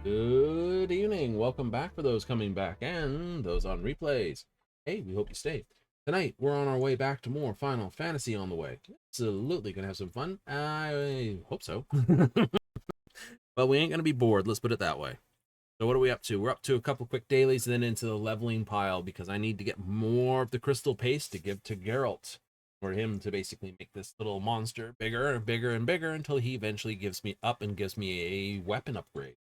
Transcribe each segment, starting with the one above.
Good evening. Welcome back for those coming back and those on replays. Hey, we hope you stay. Tonight, we're on our way back to more Final Fantasy on the way. Absolutely gonna have some fun. I hope so. But we ain't gonna be bored, let's put it that way. So what are we up to? We're up to a couple quick dailies and then into the leveling pile because I need to get more of the crystal paste to give to Geralt for him to basically make this little monster bigger and bigger and bigger until he eventually gives me up and gives me a weapon upgrade.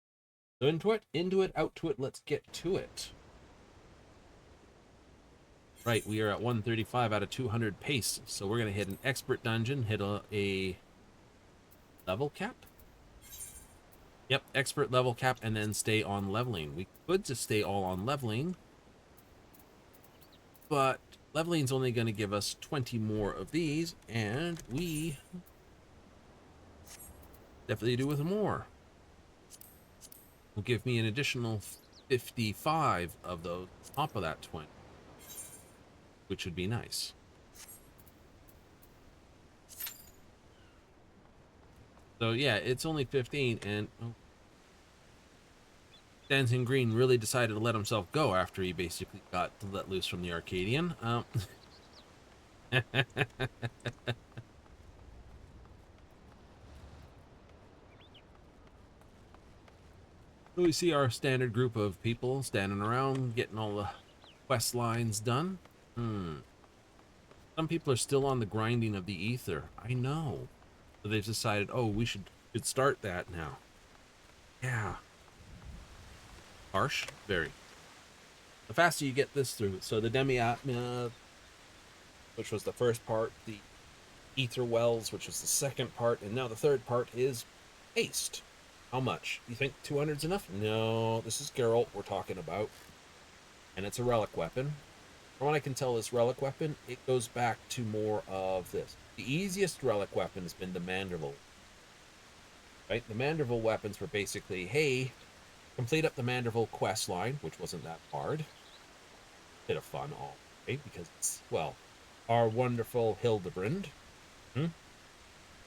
So into it, out to it, let's get to it. Right, we are at 135 out of 200 pace, so we're going to hit an expert dungeon, hit a level cap? Yep, expert level cap, and then stay on leveling. We could just stay all on leveling, but leveling's only going to give us 20 more of these, and we definitely do with more. Will give me an additional 55 of those on top of that 20, which would be nice. So yeah, it's only 15, and Dancing Green really decided to let himself go after he basically got let loose from the Arcadian. So we see our standard group of people standing around, getting all the quest lines done. Some people are still on the grinding of the ether. I know. So they've decided, oh, we should start that now. Yeah. Harsh? Very. The faster you get this through. So the Demi-Atma, which was the first part, the Ether Wells, which was the second part, and now the third part is Haste. How much? You think 200's enough? No, this is Geralt we're talking about. And it's a relic weapon. From what I can tell, this relic weapon, it goes back to more of this. The easiest relic weapon has been the Manderville. Right? The Manderville weapons were basically, hey, complete up the Manderville quest line, which wasn't that hard. Bit of fun, all right, because it's, well, our wonderful Hildebrand.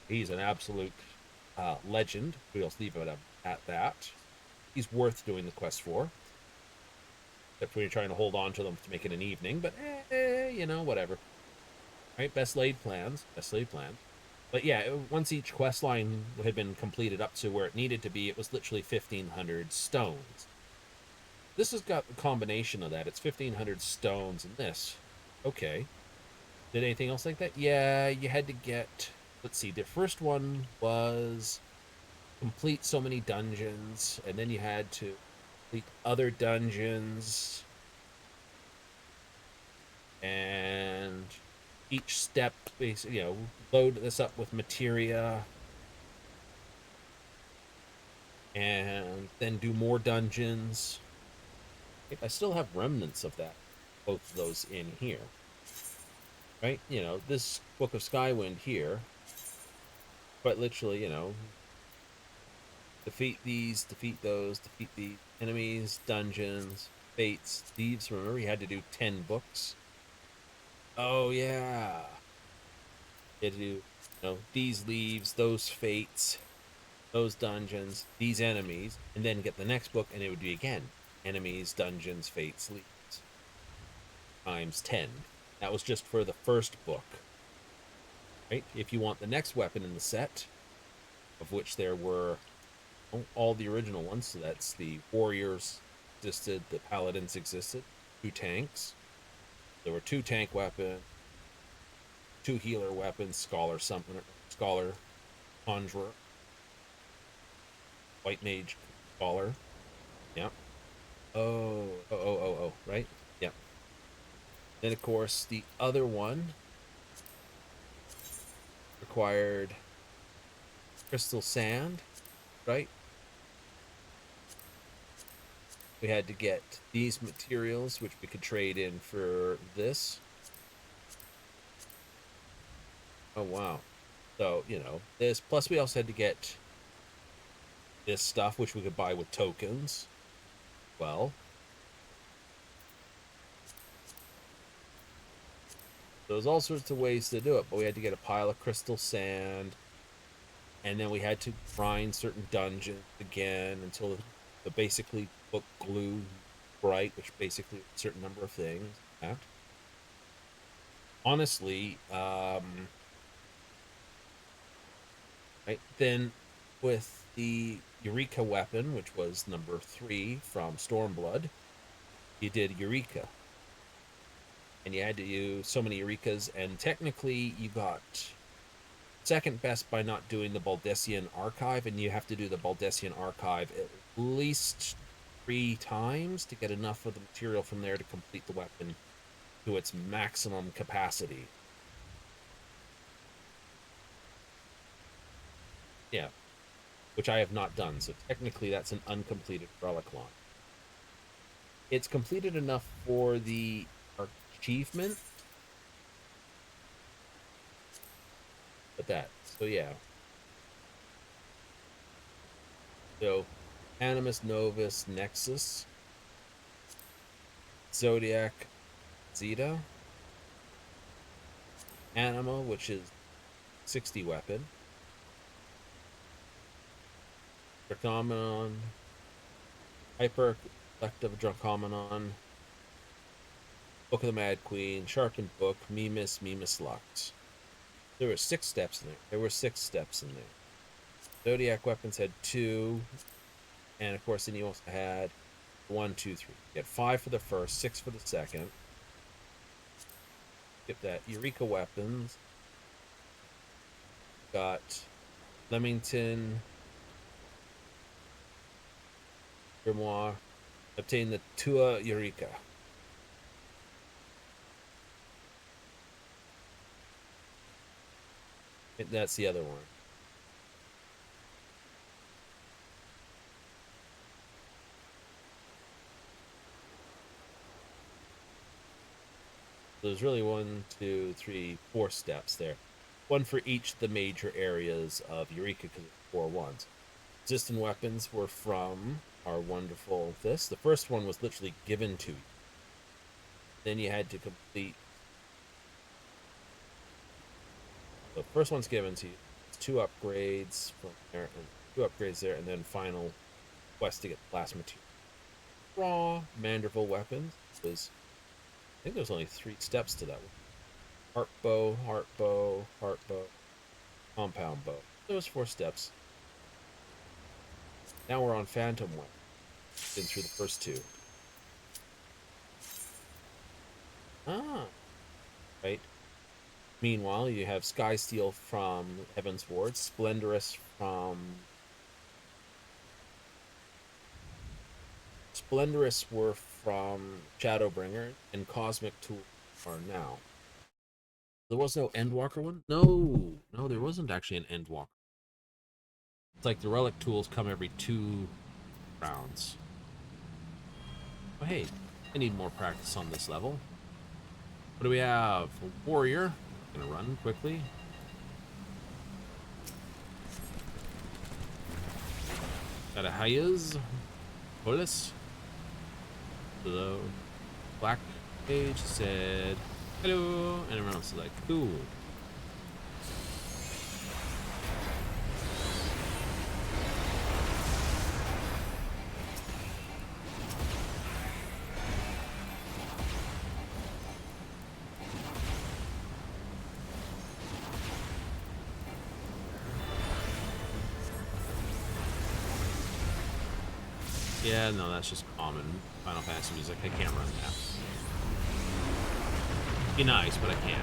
He's an absolute legend. We'll leave it at that. He's worth doing the quest for. Except when you're trying to hold on to them to make it an evening, but you know, whatever. Right? Best laid plans. Best laid plans. But yeah, once each quest line had been completed up to where it needed to be, it was literally 1,500 stones. This has got a combination of that. It's 1,500 stones in this. Okay. Did anything else like that? Yeah, you had to get... Let's see, the first one was complete so many dungeons, and then you had to complete other dungeons, and each step, basically, you know, load this up with materia, and then do more dungeons. I still have remnants of that, both of those in here. Right? You know, this Book of Skywind here, but literally, you know, defeat these, defeat those, defeat the enemies, dungeons, fates, thieves. Remember, you had to do 10 books. Oh, yeah. You had to do, you know, these leaves, those fates, those dungeons, these enemies, and then get the next book, and it would be again enemies, dungeons, fates, leaves. Times 10. That was just for the first book. Right? If you want the next weapon in the set, of which there were all the original ones, so that's the warriors existed, the paladins existed, 2 tanks. There were 2 tank weapons, 2 healer weapons, scholar summoner, scholar conjurer, white mage scholar. Yeah. Oh, right? Yeah. Then of course the other one required crystal sand, right? We had to get these materials, which we could trade in for this. Oh, wow. So, you know, this. Plus, we also had to get this stuff, which we could buy with tokens. Well, there's all sorts of ways to do it, but we had to get a pile of crystal sand, and then we had to grind certain dungeons again until So basically, book glue bright, which basically a certain number of things. Yeah. Honestly, right then with the Eureka weapon, which was number 3 from Stormblood, you did Eureka, and you had to use so many Eurekas, and technically you got second best by not doing the Baldessian Archive, and you have to do the Baldessian Archive at least 3 times to get enough of the material from there to complete the weapon to its maximum capacity. Yeah, which I have not done, so technically that's an uncompleted relic line. It's completed enough for the achievement, but so yeah. So, Animus Novus Nexus, Zodiac Zeta, Anima, which is 60 weapon, Dracomenon, Hyper Collective Dracomenon, Book of the Mad Queen, Sharpened Book, Mimus Lux. There were 6 steps in there. Zodiac weapons had 2, and of course then you also had 1, 2, 3. You had 5 for the first, 6 for the second. Get that. Eureka weapons. Got Leamington Grimoire. Obtain the Tua Eureka. That's the other one. There's really 1, 2, 3, 4 steps there. 1 for each of the major areas of Eureka, because it's 4 ones. Resistant weapons were from our wonderful this. The first one was literally given to you. Then you had to complete. The first one's given to you. It's 2 upgrades from there, and 2 upgrades there, and then final quest to get the last material. Raw Manderville weapons was. I think there's only 3 steps to that one. Heart bow, compound bow. There was 4 steps. Now we're on Phantom Weapon. Been through the first 2. Right. Meanwhile, you have Skysteel from Heaven's Ward, Splendorous were from Shadowbringer, and Cosmic Tool are now. There was no Endwalker one? No, there wasn't actually an Endwalker. It's like the relic tools come every 2 rounds. Oh, hey, I need more practice on this level. What do we have? A warrior. Gonna run quickly. Got a Hayez. Polis. Hello. Black page said hello, and everyone else is like, cool. Yeah, no, that's just common Final Fantasy music. I can't run that. Be nice, but I can't.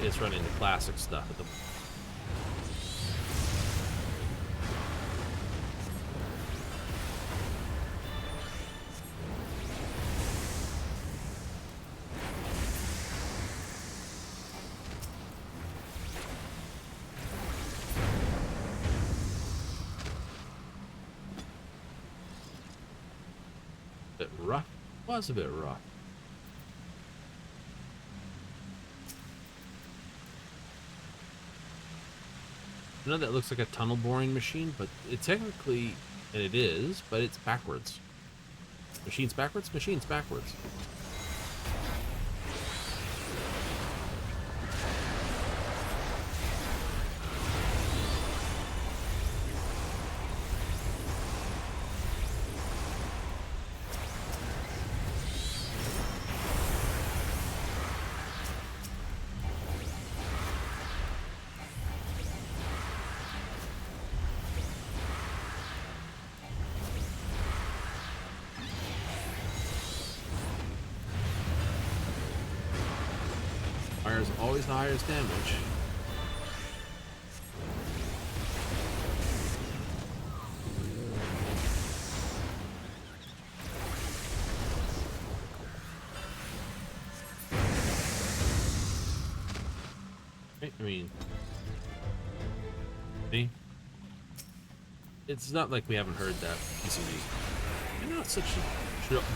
It's running the classic stuff at the moment. Bit rough. Was a bit rough. I know that looks like a tunnel boring machine, but it technically, and it is, but it's backwards. Machines backwards, machines backwards. is always the highest damage. I mean, see? It's not like we haven't heard that piece of music. You know, it's such a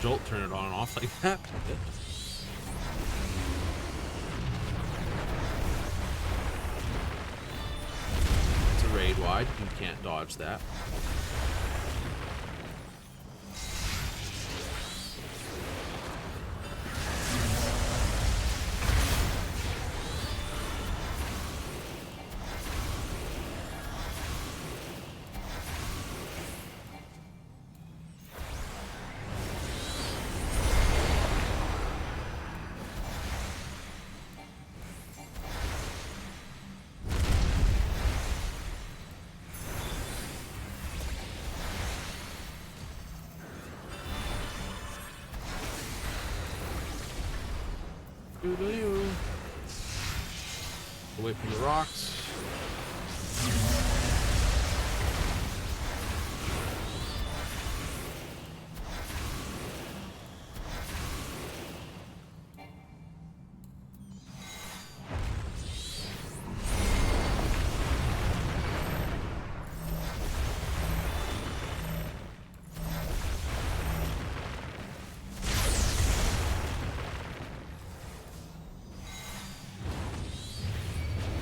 jolt, turn it on and off like that. It's a raid wide, you can't dodge that. Away from the rocks.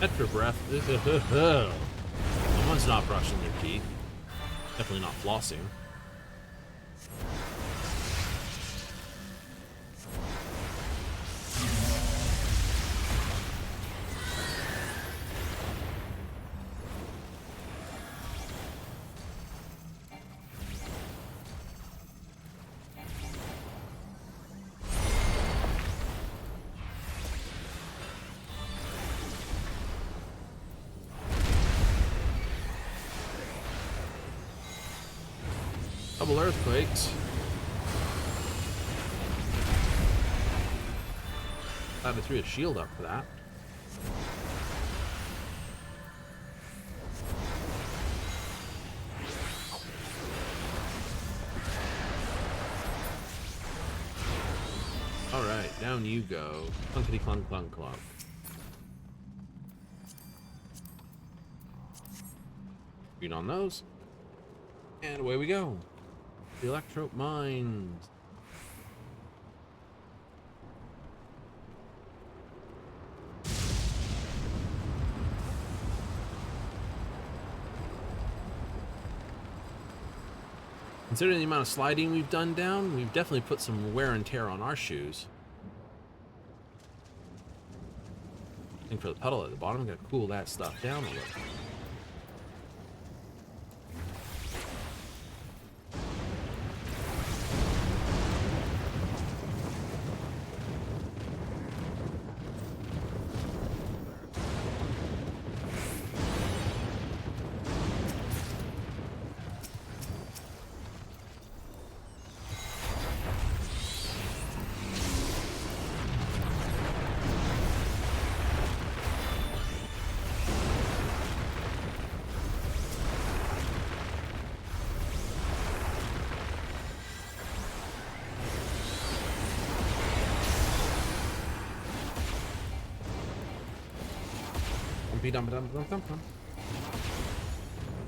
Extra breath. Someone's not brushing their teeth. Definitely not flossing. Double earthquakes. Glad I threw a shield up for that. Alright, down you go. Clunkety clunk clunk clunk. Read on those. And away we go. The electro mines. Considering the amount of sliding we've done down, we've definitely put some wear and tear on our shoes. I think for the pedal at the bottom, I'm gonna cool that stuff down a little.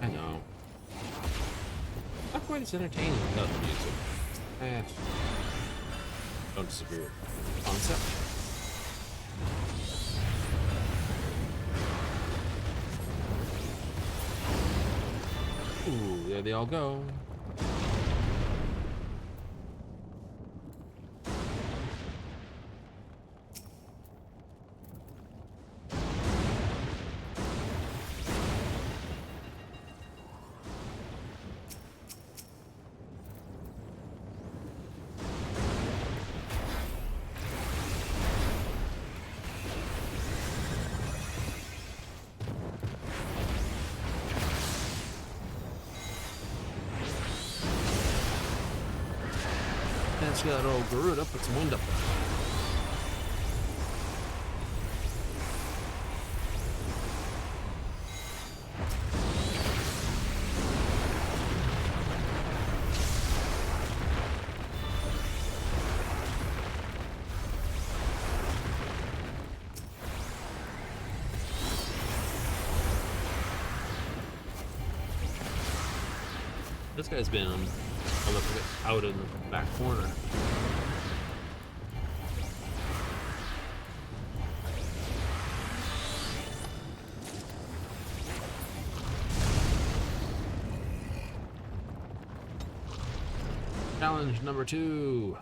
I know. Not quite as entertaining without the music. Don't disagree with the concept. Ooh, there they all go. Let's get that old Garuda, put some wind up there. This guy's been a little bit out in the back corner. Challenge number 2.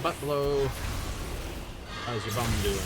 Butt blow. How's your bum doing?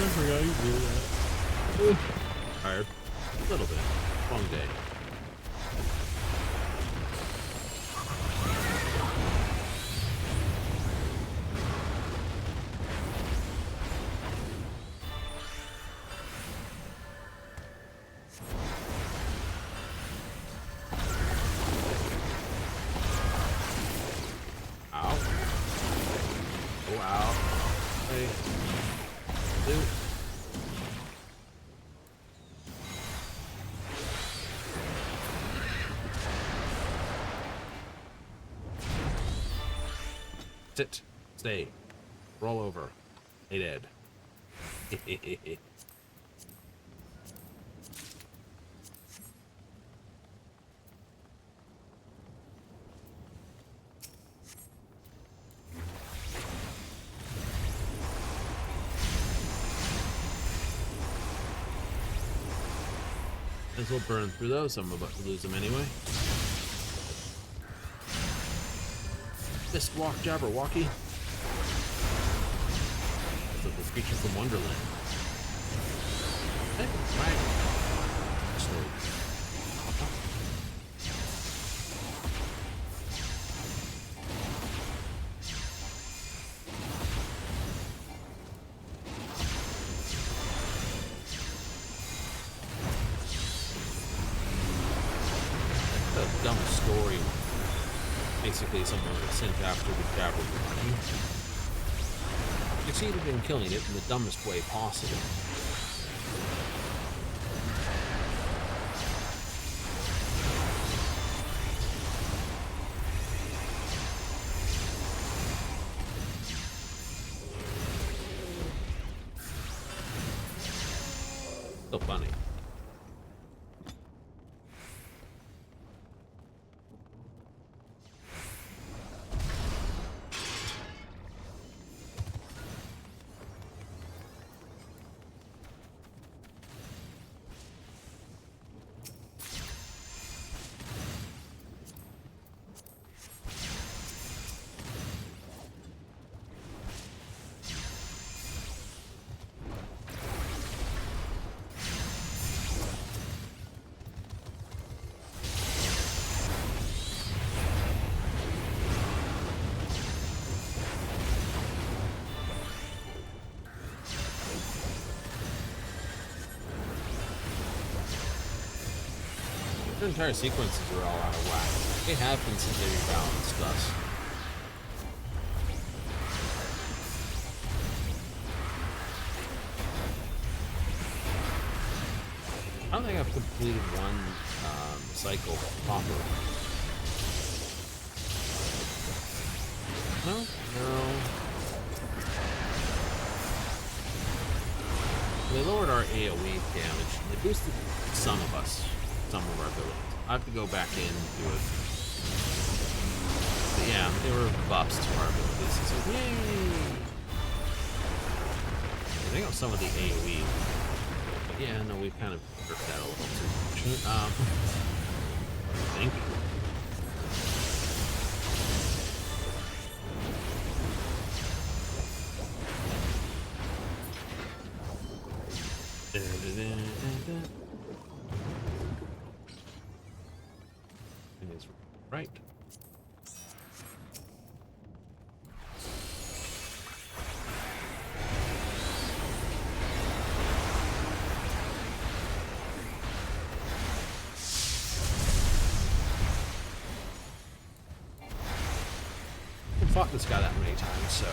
I forgot you do that. Tired. A little bit. Long day. Ow. Oh, ow. Hey. Dude. Sit. Stay. Roll over. Stay dead. As we'll burn through those. I'm about to lose them anyway. Fist walk Jabberwocky. It's like the creature from Wonderland. Hey, right. A dumb story. Basically, someone was sent after the Jabberwocky. Succeeded in killing it in the dumbest way possible. So funny. entire sequences are all out of whack. They have been since they rebalanced us. I don't think I've completed one cycle proper. No. They lowered our AoE damage. They boosted some of our abilities. I have to go back in and do it. But yeah, they were buffs to our abilities. So yay! I think of some of the AoE. But yeah, no, we've kind of hurt that a little too much. Thank you. It is right. I've fought this guy that many times, so.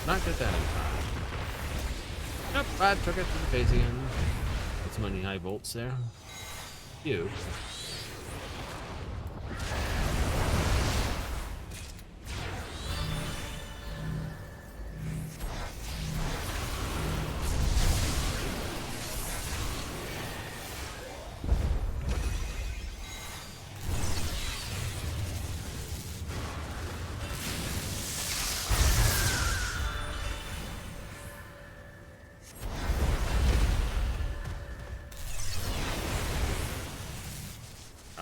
Not get that in time. Yep, I took it to the face again. Get some money high bolts there. You.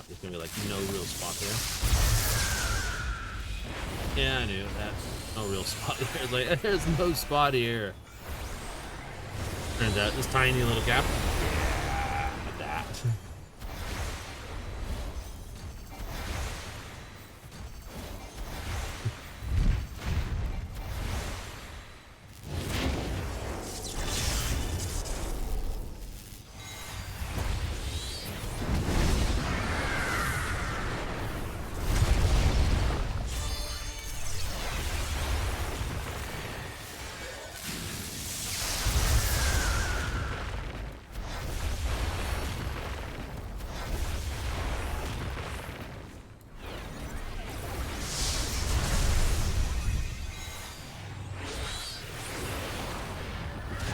There's gonna be like no real spot there. Yeah, I knew that. No real spot here. It's like there's no spot here. Turns out this tiny little gap. Yeah, that.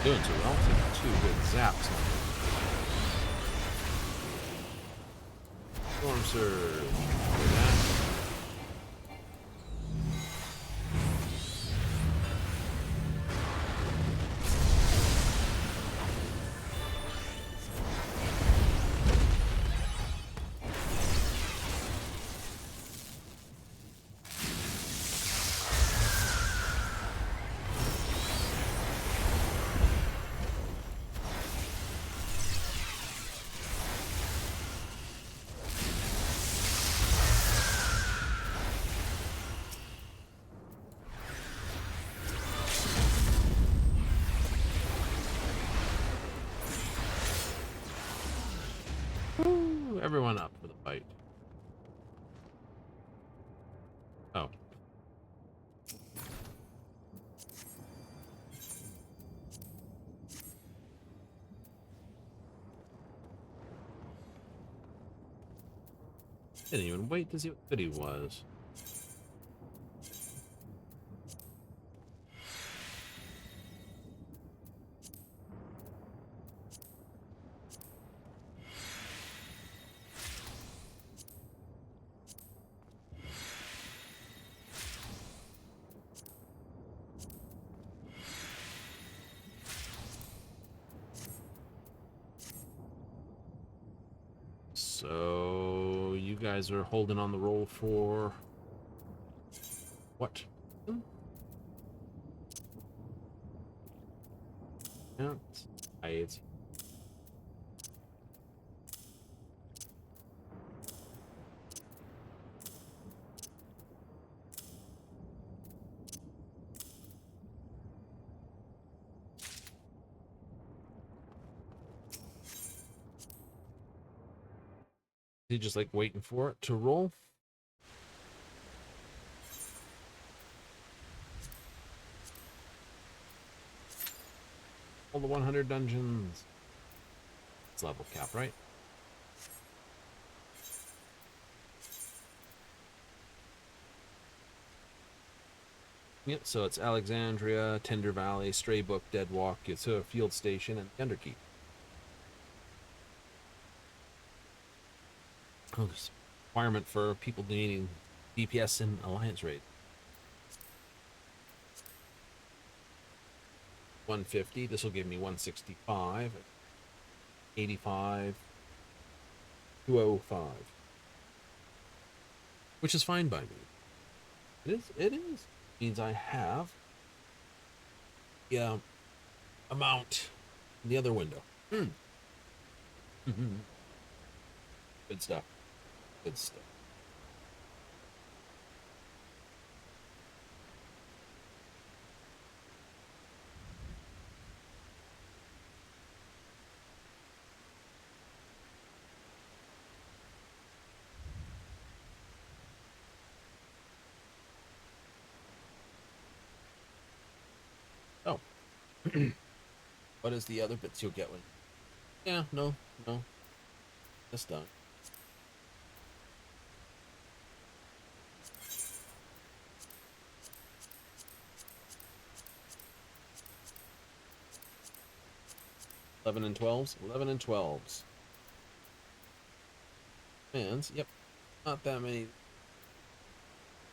Doing too well. Two good zaps. Storm surge. Look at that. everyone up for the fight. Oh. Didn't even wait to see what good he was. So you guys are holding on the roll for what? Yeah, it's he just like waiting for it to roll. All the 100 dungeons. It's level cap, right? Yep, so it's Alexandria, Tender Valley, Straybook, Deadwalk, Yatsura Field Station, and Underkeep. Oh, there's a requirement for people needing DPS in Alliance raid. 150, this will give me 165, 85, 205. Which is fine by me. It is. Means I have the amount in the other window. Good stuff. Good stuff. Oh. What is the other bits you'll get when? Yeah, no. That's done. Eleven and 12s. 11 and 12s. And yep, not that many.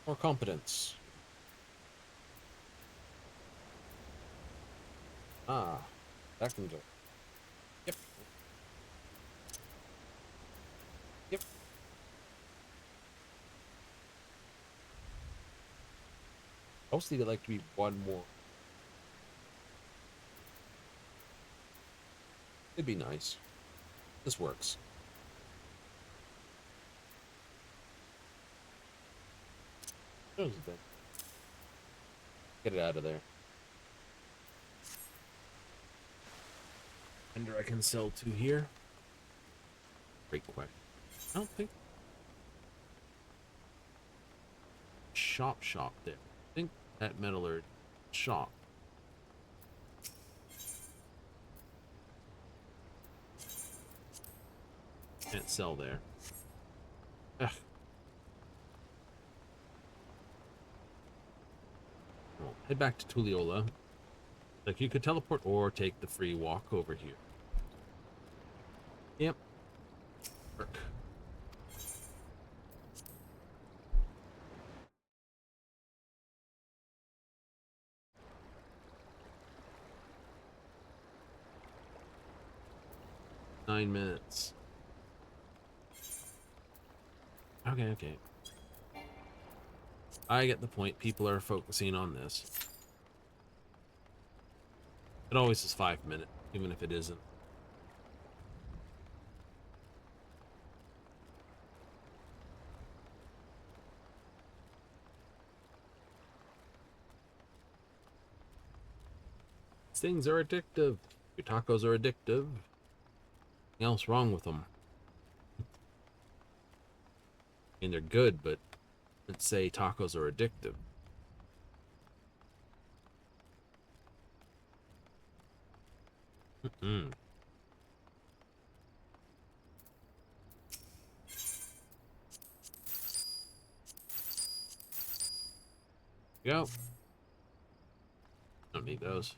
More competence. Ah, that can go. Yep. Yep. Mostly they'd like to be one more. It'd be nice. This works. Here's the thing. Get it out of there. Vendor I can sell to here. Great question. I don't think shop there. I think at Metallurg shop. Can't sell there. Ugh. Well, head back to Tulliola. Like, you could teleport or take the free walk over here. Yep. Work. Nine minutes. Okay. I get the point. People are focusing on this. It always is 5 minutes, even if it isn't. These things are addictive. Your tacos are addictive. Nothing else wrong with them. mean, they're good, but let's say tacos are addictive. Mm-mm. Go. Don't need those.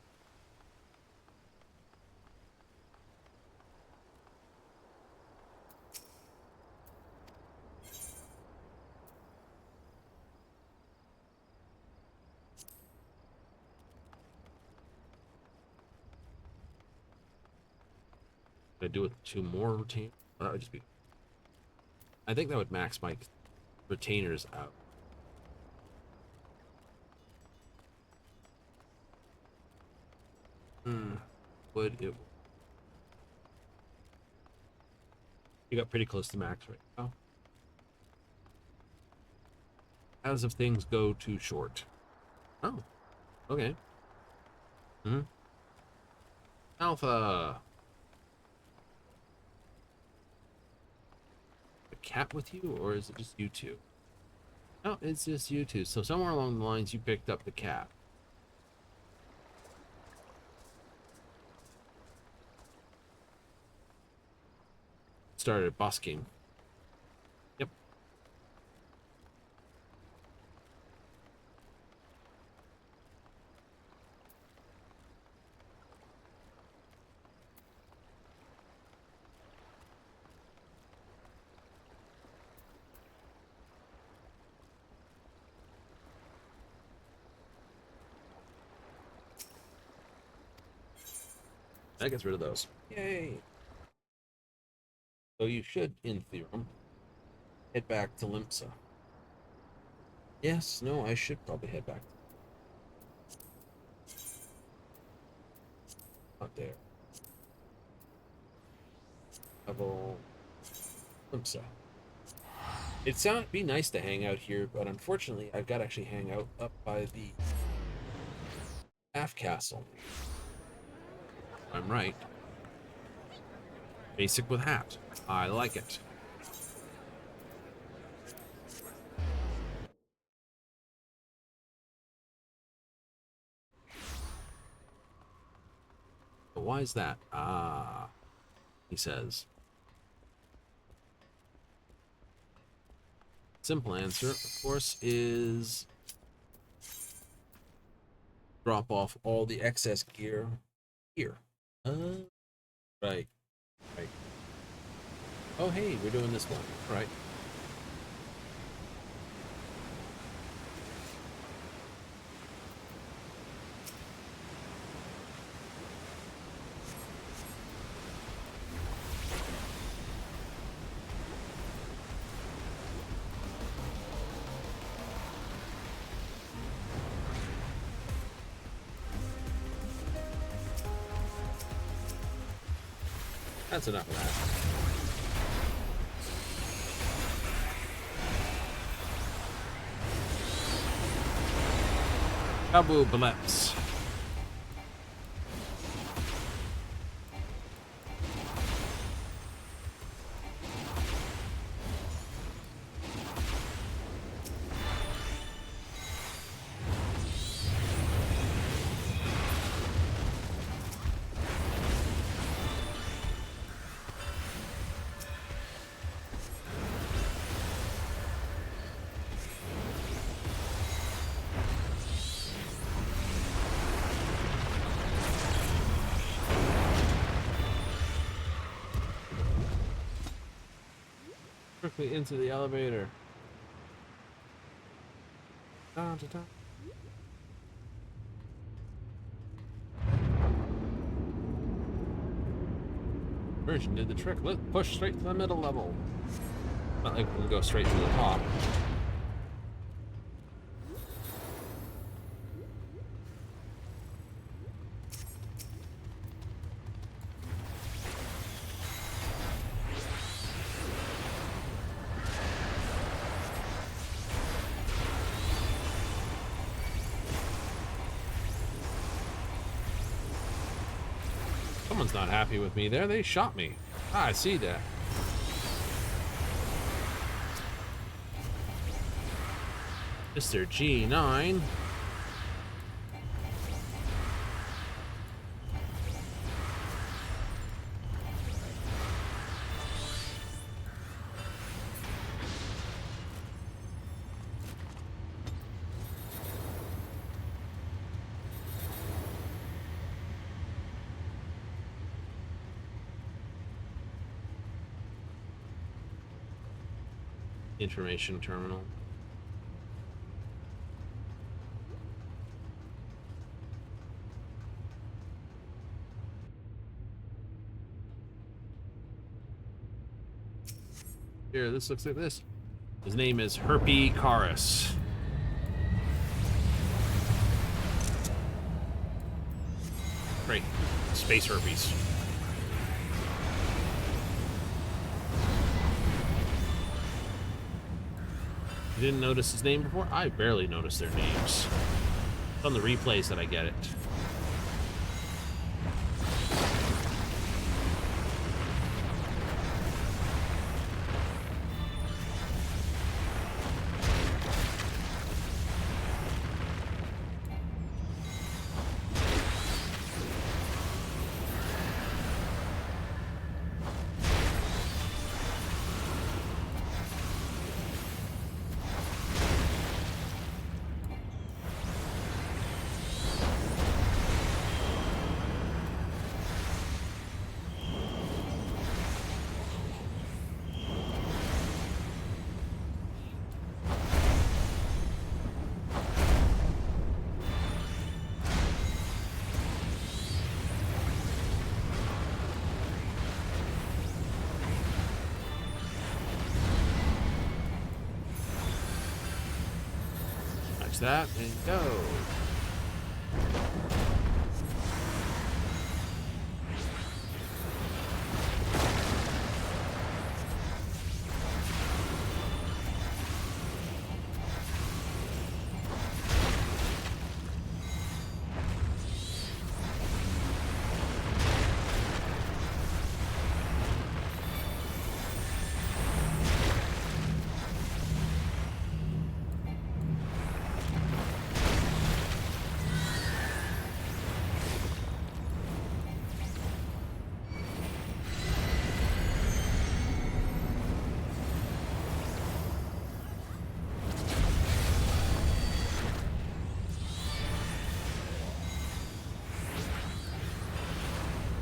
Could I do it with 2 more routine? That would just be. I think that would max my retainers out. Would it? You got pretty close to max right now. As if things go too short. Oh, okay. Hmm. Alpha. A cat with you, or is it just you two? No, it's just you two. So somewhere along the lines, you picked up the cat. Started busking. Yep. That gets rid of those. Yay. So you should, in theorem, head back to Limsa. Yes, no, I should probably head back. Not there. Level Limsa. It'd be nice to hang out here, but unfortunately, I've got to actually hang out up by the half castle. I'm right. Basic with hat. I like it. But why is that? Ah, he says. Simple answer, of course, is drop off all the excess gear here. Right. Right. Oh, hey, we're doing this one. All right. That's enough of that. Kabu Bleps. Quickly into the elevator. Down to top. Version did the trick. Let's push straight to the middle level. Not like we'll go straight to the top. Someone's not happy with me there. They shot me. Ah, I see that. Mr. G9. Information terminal. Here, this looks like this. His name is Herpy Karis. Great. Space herpes. You didn't notice his name before? I barely noticed their names. It's on the replays that I get it. That and go.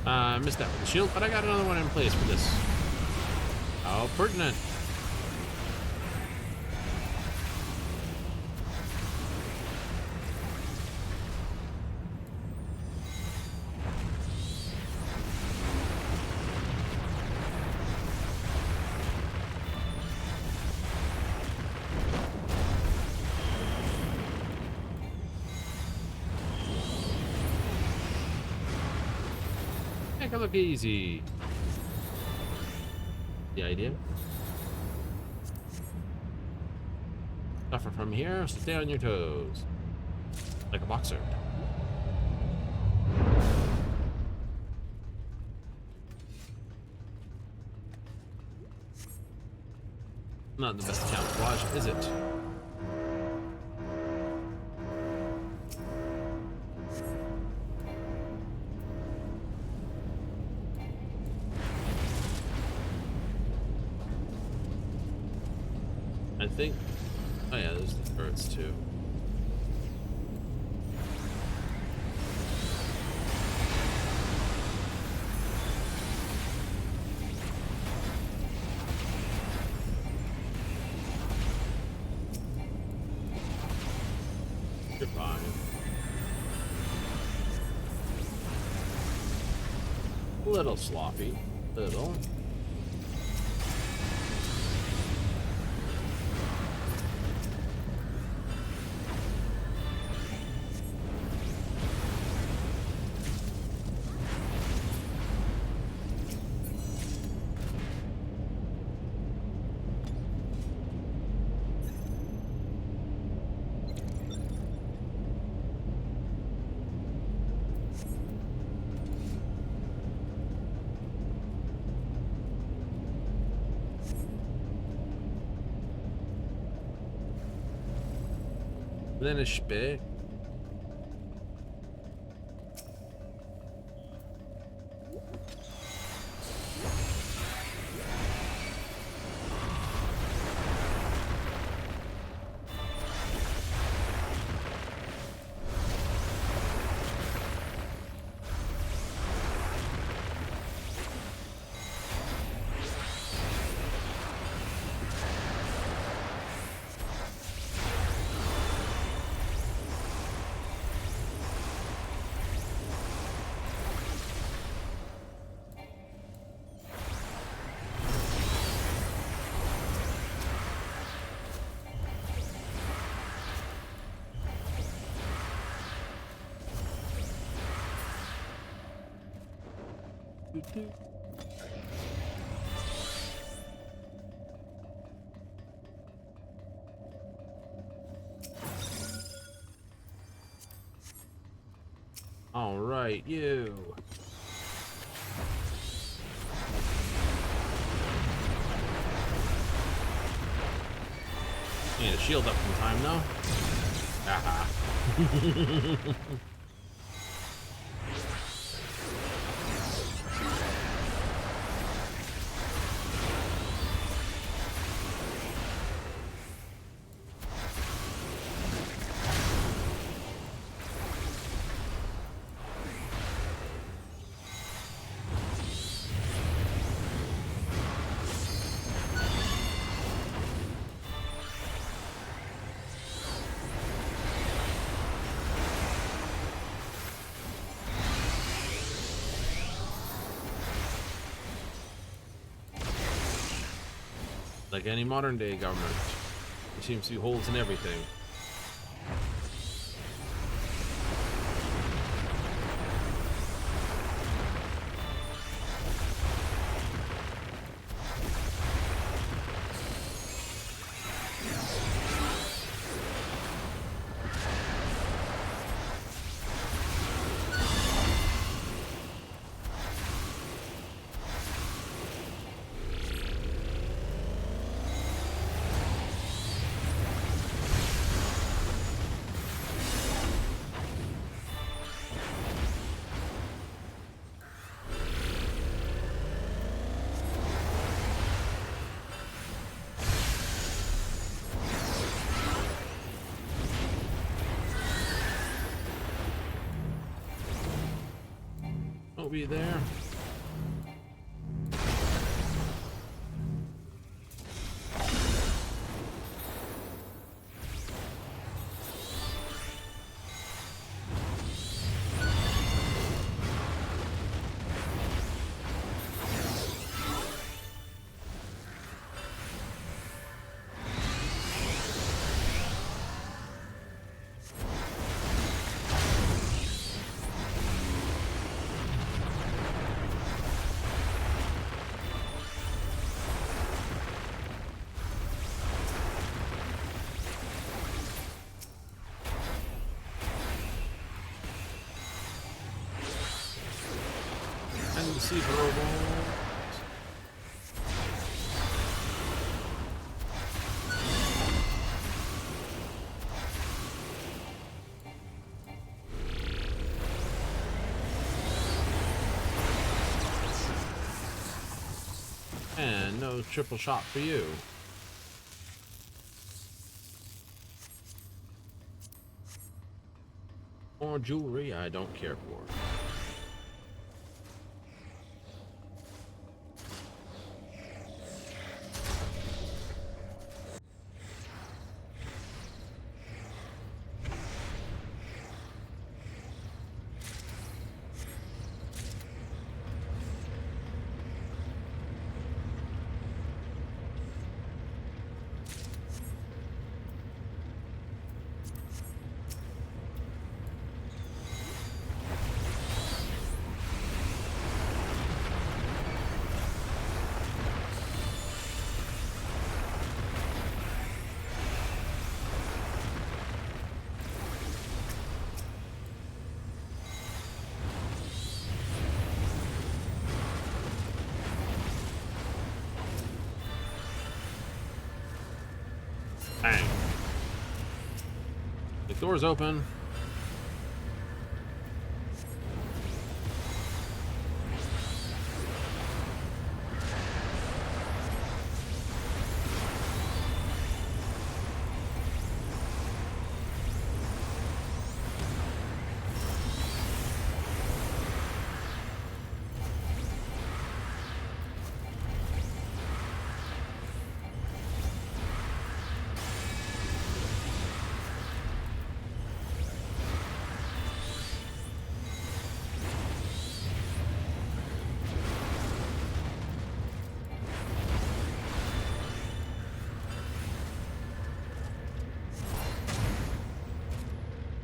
I missed that with the shield, but I got another one in place for this. How pertinent. Make it look easy. The idea. Suffer from here, stay on your toes. Like a boxer. Not the best camouflage, is it? I think. Oh yeah, there's the turrets too. You're fine. A little sloppy. Little. then a Speck. All right, you. And a shield up in time, though. Aha. Like any modern day government, there seems to be holes in everything. Be there. See and no triple shot for you. More jewelry I don't care for. The door's open.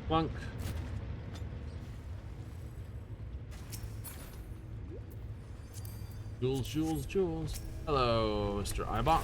Plunk. Jules, Jules, Jules. Hello, Mr. Ibot.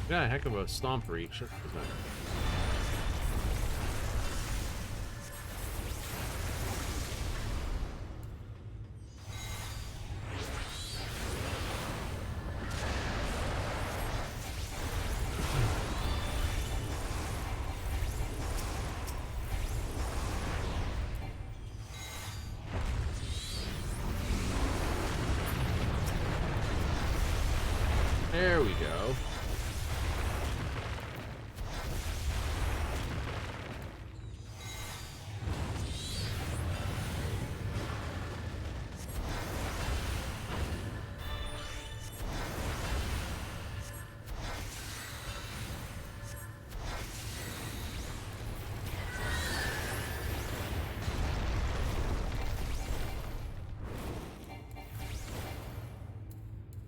Got a heck of a stomp reach. There we go.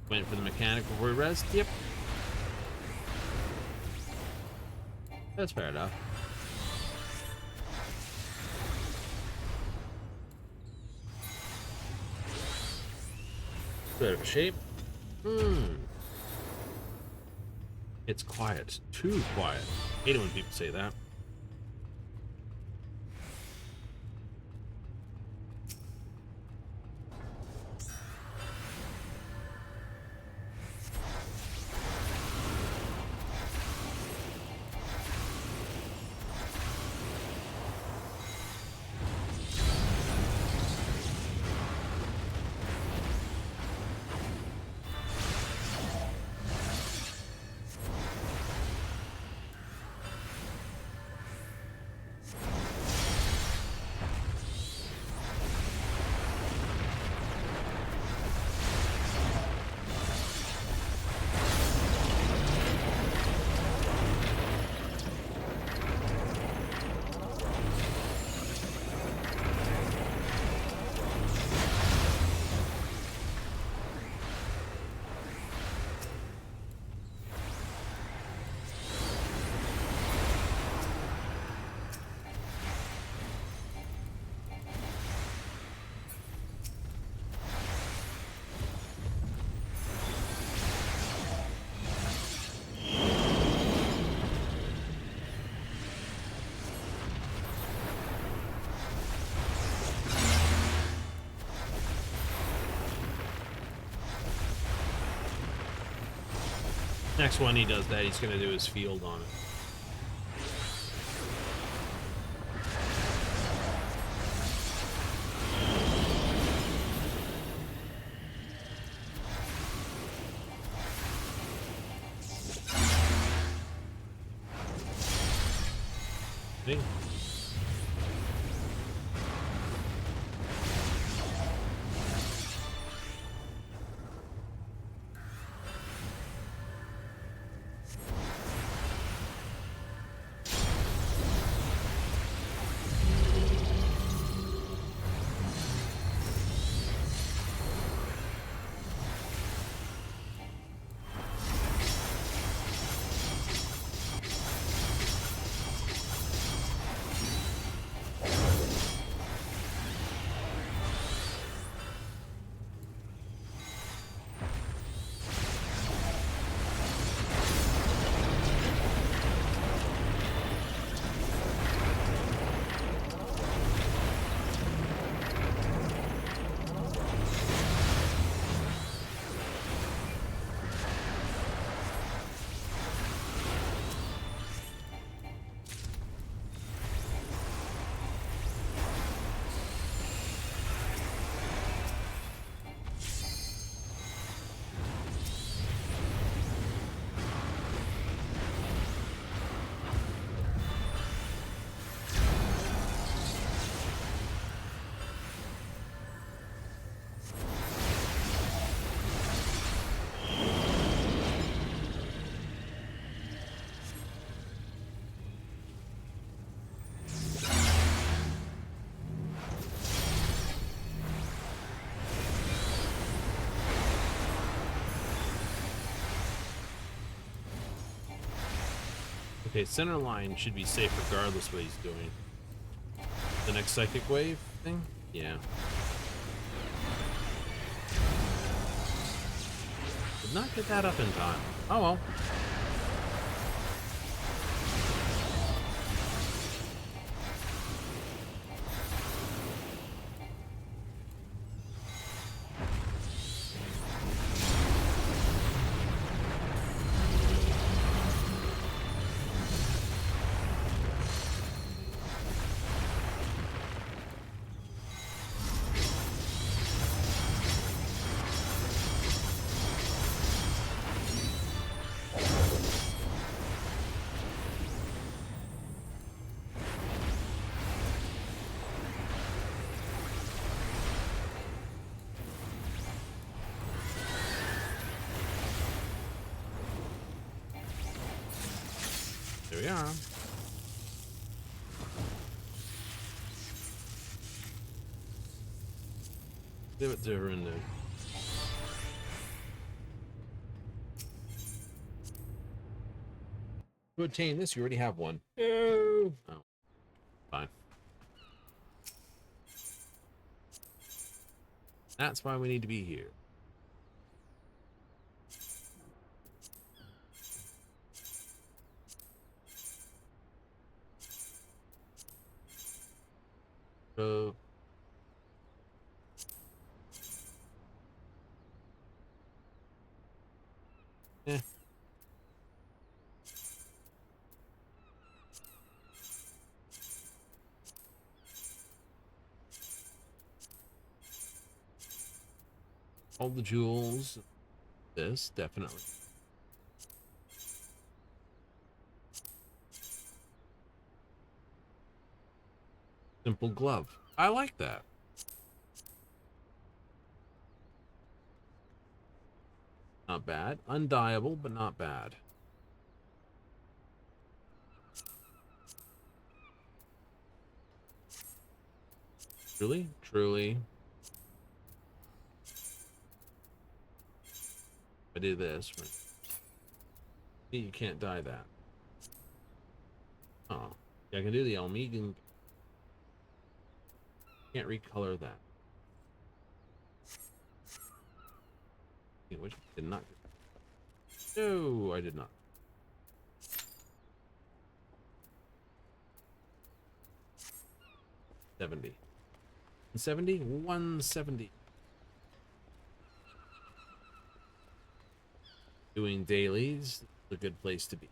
Went for the mechanic before we rest. Yep. That's fair enough. Bit of a shape. It's quiet. Too quiet. Hate it when people say that. Next one he does that, he's going to do his field on it. See? Okay, center line should be safe regardless what he's doing. The next psychic wave thing? Yeah. Did not get that up in time. Oh well. There we are. See what they're in there. To obtain this, you already have one. No. Oh, fine. That's why we need to be here. So, eh. All the jewels. This, definitely. Simple glove. I like that. Not bad. Undieable, but not bad. Truly? Truly. If I do this, right? You can't die that. Oh. Yeah, I can do the Almegan. Can't recolor that. Which did not. No, I did not. $70. 70? 170. Doing dailies is a good place to be.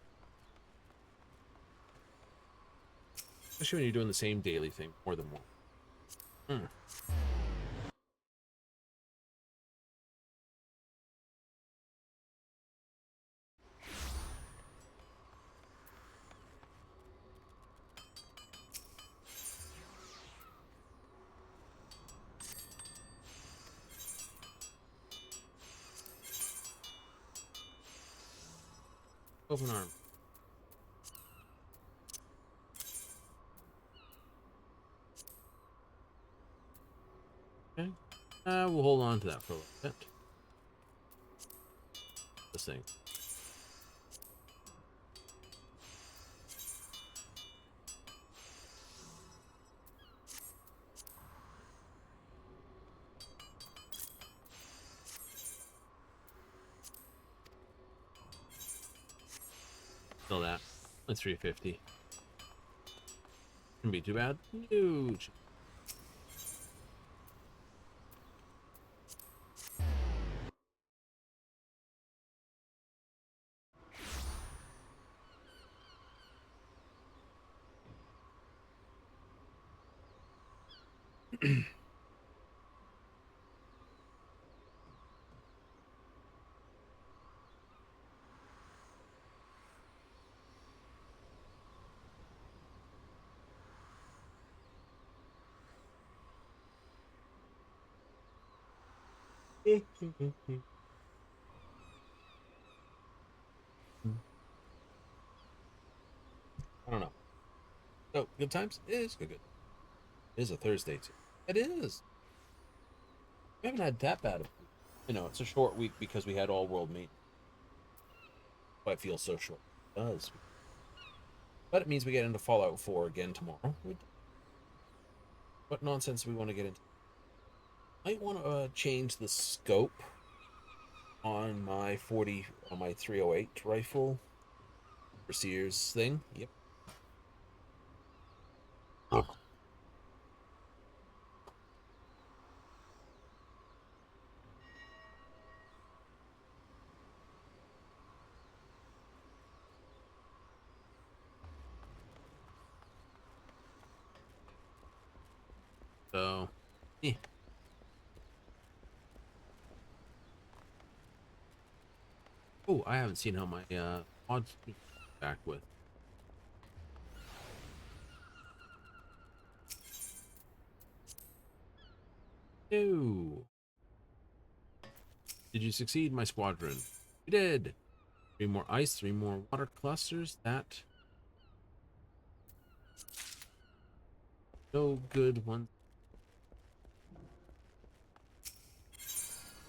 Especially when you're doing the same daily thing more than one. Open arm. Okay. We'll hold on to that for a little bit. This thing. Still that. That's 350. Shouldn't be too bad. Huge. I don't know. Oh, good times? It is good. It is a Thursday too. It is. We haven't had that bad of, it's a short week because we had all world meet. Why it feels so short. It does. But it means we get into Fallout 4 again tomorrow. What nonsense do we want to get into? I want to change the scope on my 308 rifle. For Sears thing. Yep. So, eh. Oh, I haven't seen how my mods back with. No. Did you succeed, my squadron? You did. 3 more ice, 3 more water clusters. That. No good one.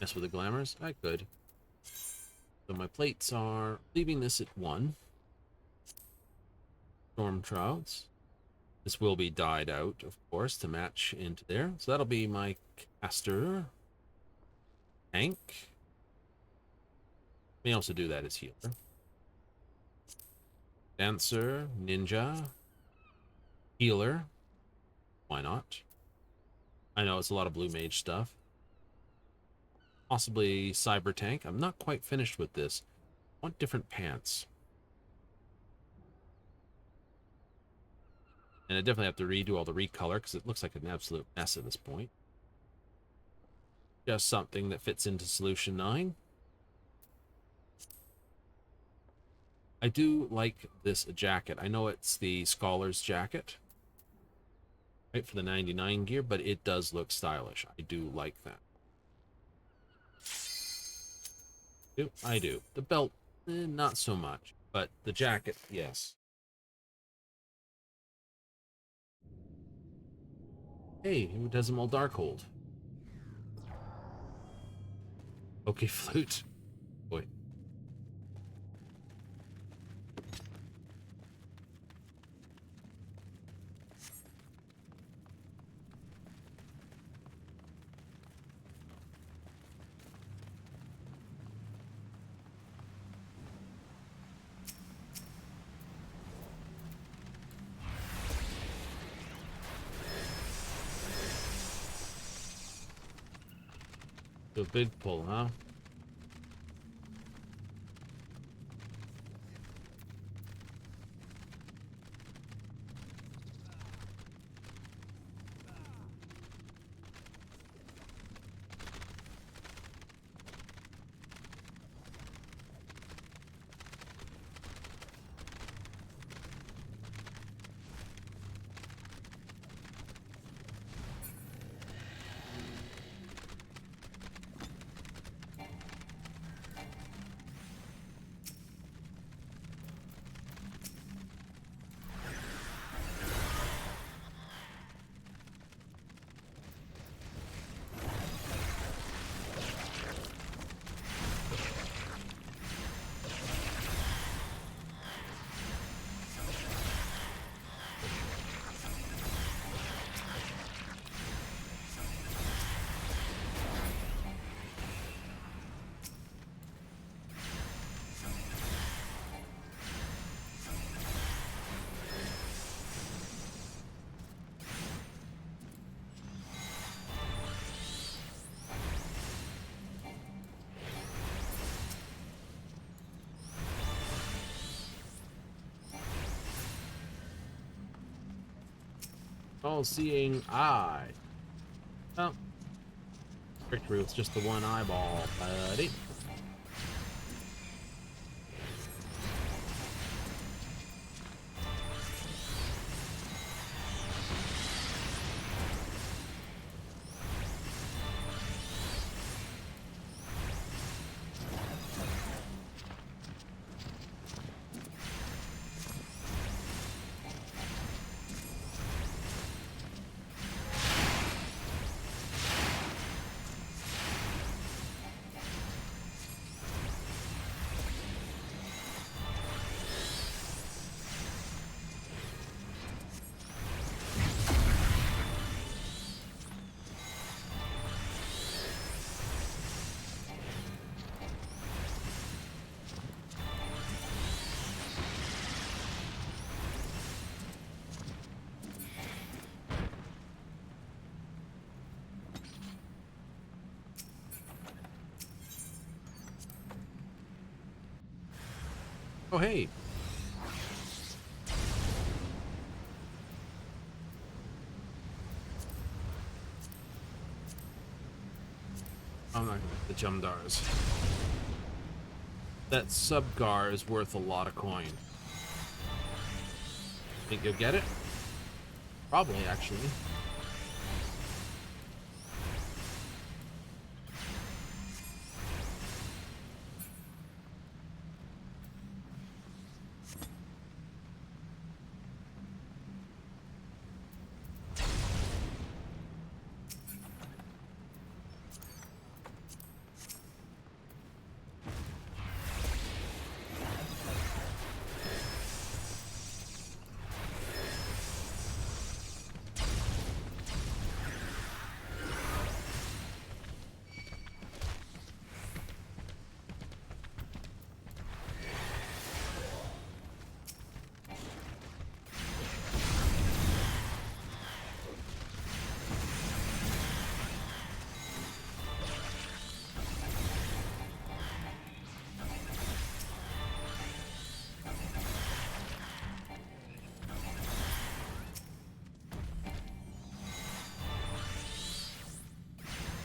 Mess with the glamours? I could. So my plates are leaving this at 1. Storm Trouts. This will be dyed out, of course, to match into there. So that'll be my caster. Tank. May also do that as healer. Dancer, ninja, healer. Why not? I know it's a lot of blue mage stuff. Possibly cyber tank. I'm not quite finished with this. I want different pants. And I definitely have to redo all the recolor because it looks like an absolute mess at this point. Just something that fits into Solution 9. I do like this jacket. I know it's the Scholar's jacket, right, for the 99 gear, but it does look stylish. I do like that. I do. The belt, not so much, but the jacket, yes. Hey, who does them all Darkhold? Okay, flute. Boy. The big pull, huh? All-seeing eye. Oh. Victory with just the one eyeball, buddy. Oh, hey. I'm not gonna get the Jumdars. That Subgar is worth a lot of coin. Think you'll get it? Probably, actually.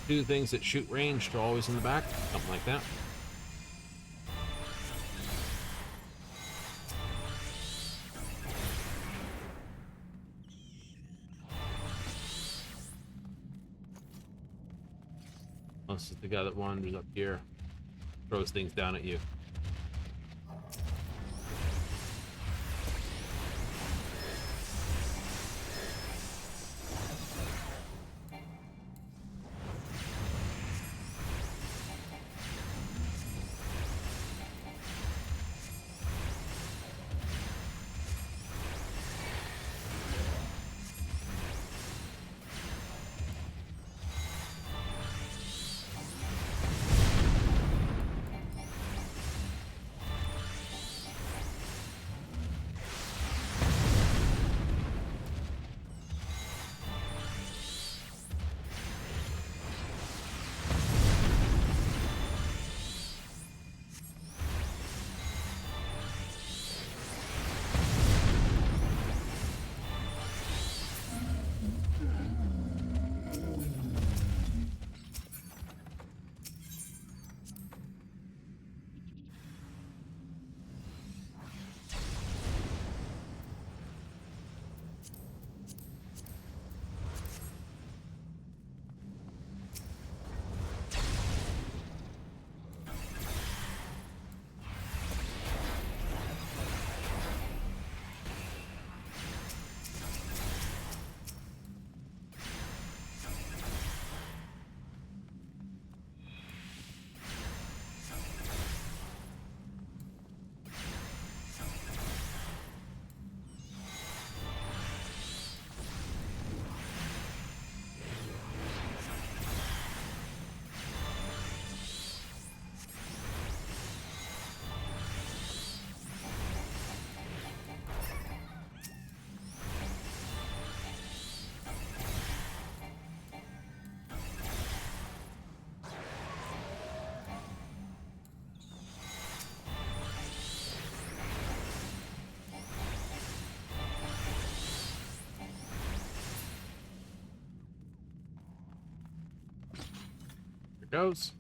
Two things that shoot ranged are always in the back. Something like that. Unless it's the guy that wanders up here, throws things down at you. Here goes.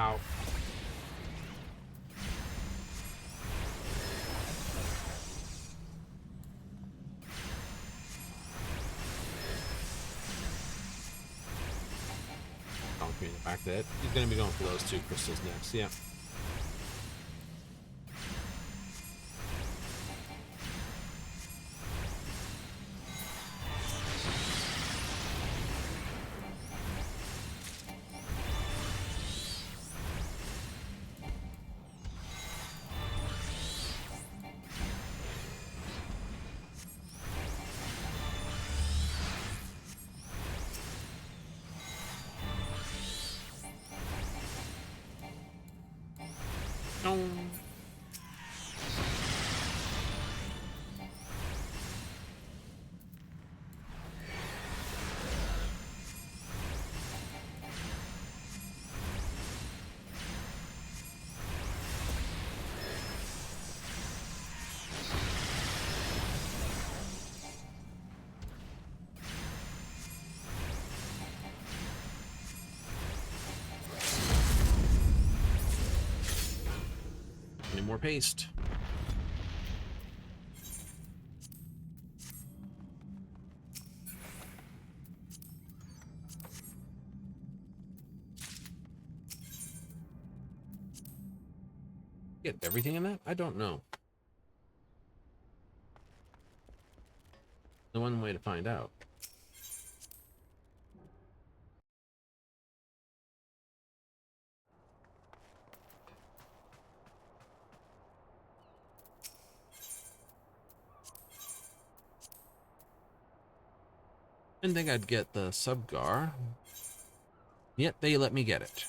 Ow. Don't me the fact that he's going to be going for those 2 crystals next. Yeah. No. Any more paste? Get everything in that? I don't know. The one way to find out. Didn't think I'd get the Subgar. Yet they let me get it.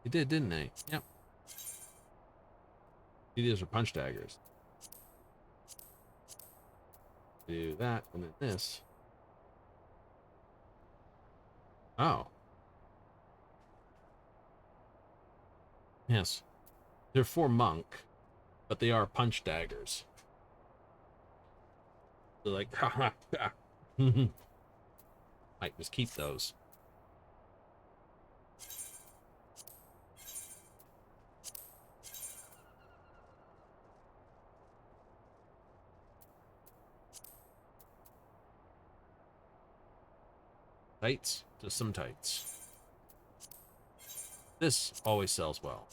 They did, didn't they? Yep. These are punch daggers. Do that, and then this. Oh. Yes. They're for monk, but they are punch daggers. They're like, ha ha ha. Might just keep those. Tights, just some tights. This always sells well.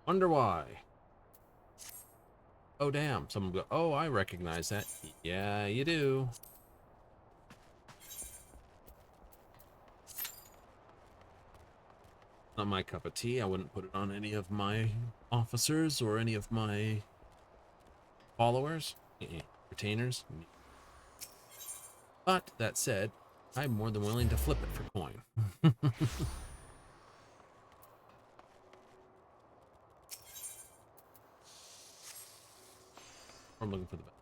Wonder why. Oh, damn. Someone go, oh, I recognize that. Yeah, you do. Not my cup of tea. I wouldn't put it on any of my officers or any of my followers, retainers. But that said, I'm more than willing to flip it for coin. I'm looking for the best.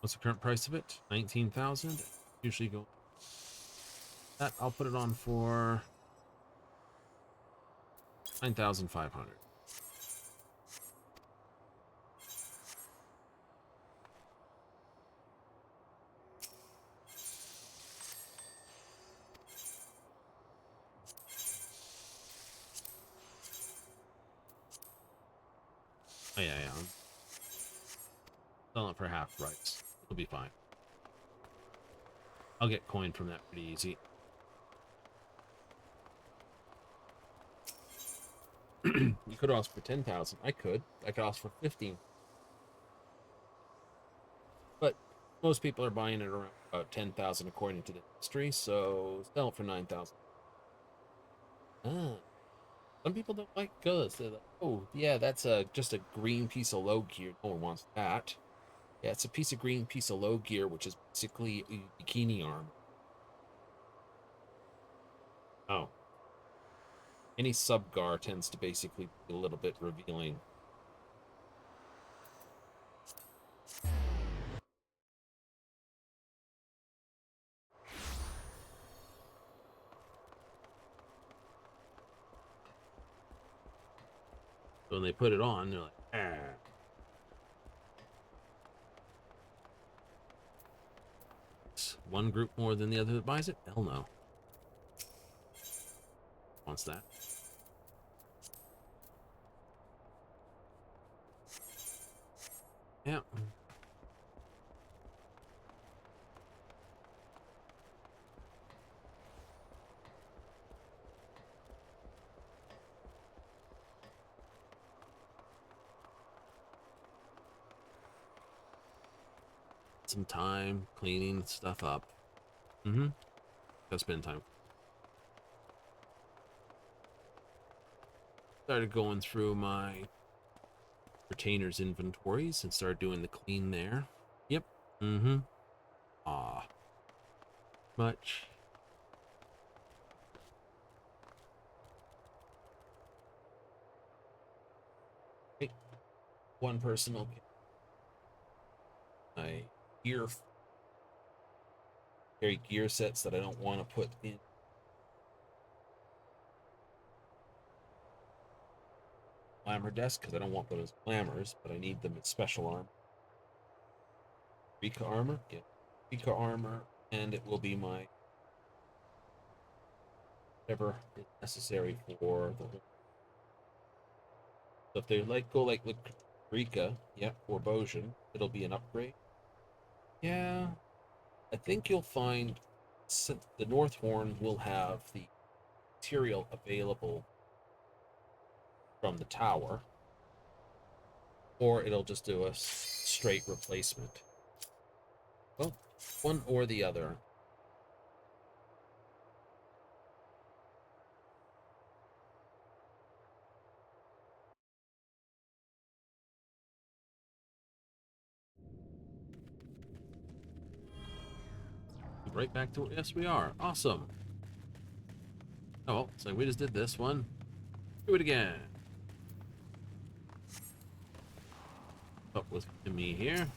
What's the current price of it? 19,000. Usually go that. I'll put it on for 9,500. Oh yeah, yeah. I'm selling it for half price. It'll be fine. I'll get coin from that pretty easy. You could ask for 10,000. I could ask for 15. But most people are buying it around about 10,000 according to the industry, so sell it for 9,000. Ah, some people don't like goods. They're like, oh yeah, that's just a green piece of low gear. No one wants that. Yeah, it's a green piece of low gear, which is basically a bikini armor. Oh. Any subgar tends to basically be a little bit revealing. when they put it on, they're like, ah. One group more than the other that buys it? Hell no. Wants that. Yeah. Some time cleaning stuff up. Mm-hmm. Gotta spend time. Started going through my retainers inventories and started doing the clean there. Yep. Mm-hmm. Ah. Much. Hey, one person will get my gear sets that I don't want to put in glamour desk because I don't want them as glamours, but I need them as special armor. Rika armor, yeah. Rika armor, and it will be my whatever is necessary for the whole. So if they go with Rika, yeah, or Bojan, it'll be an upgrade. Yeah, I think you'll find the North Horn will have the material available from the tower, or it'll just do a straight replacement. Well, one or the other. Right back to yes, we are awesome. Oh, so we just did this one. Do it again. Up with me here.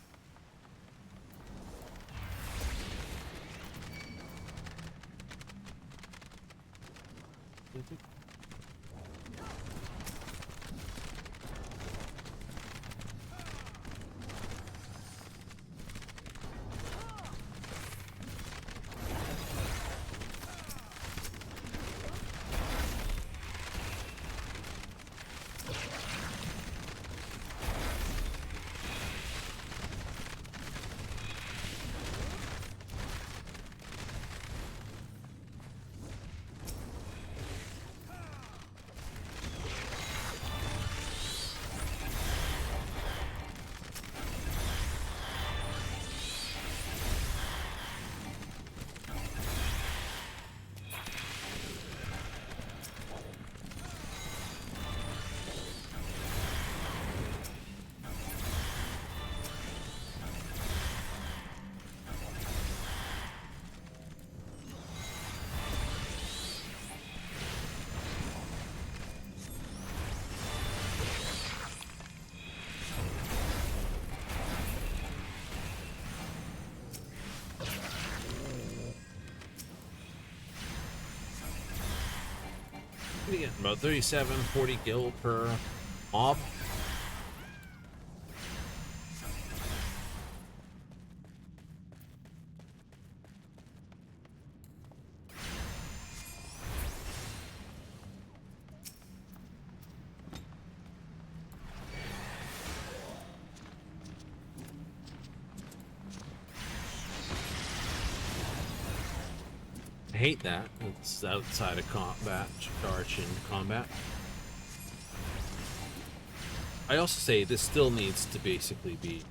Getting about 37, 40 gil per mob. I hate that. It's outside of combat, charge in combat. I also say this still needs to basically be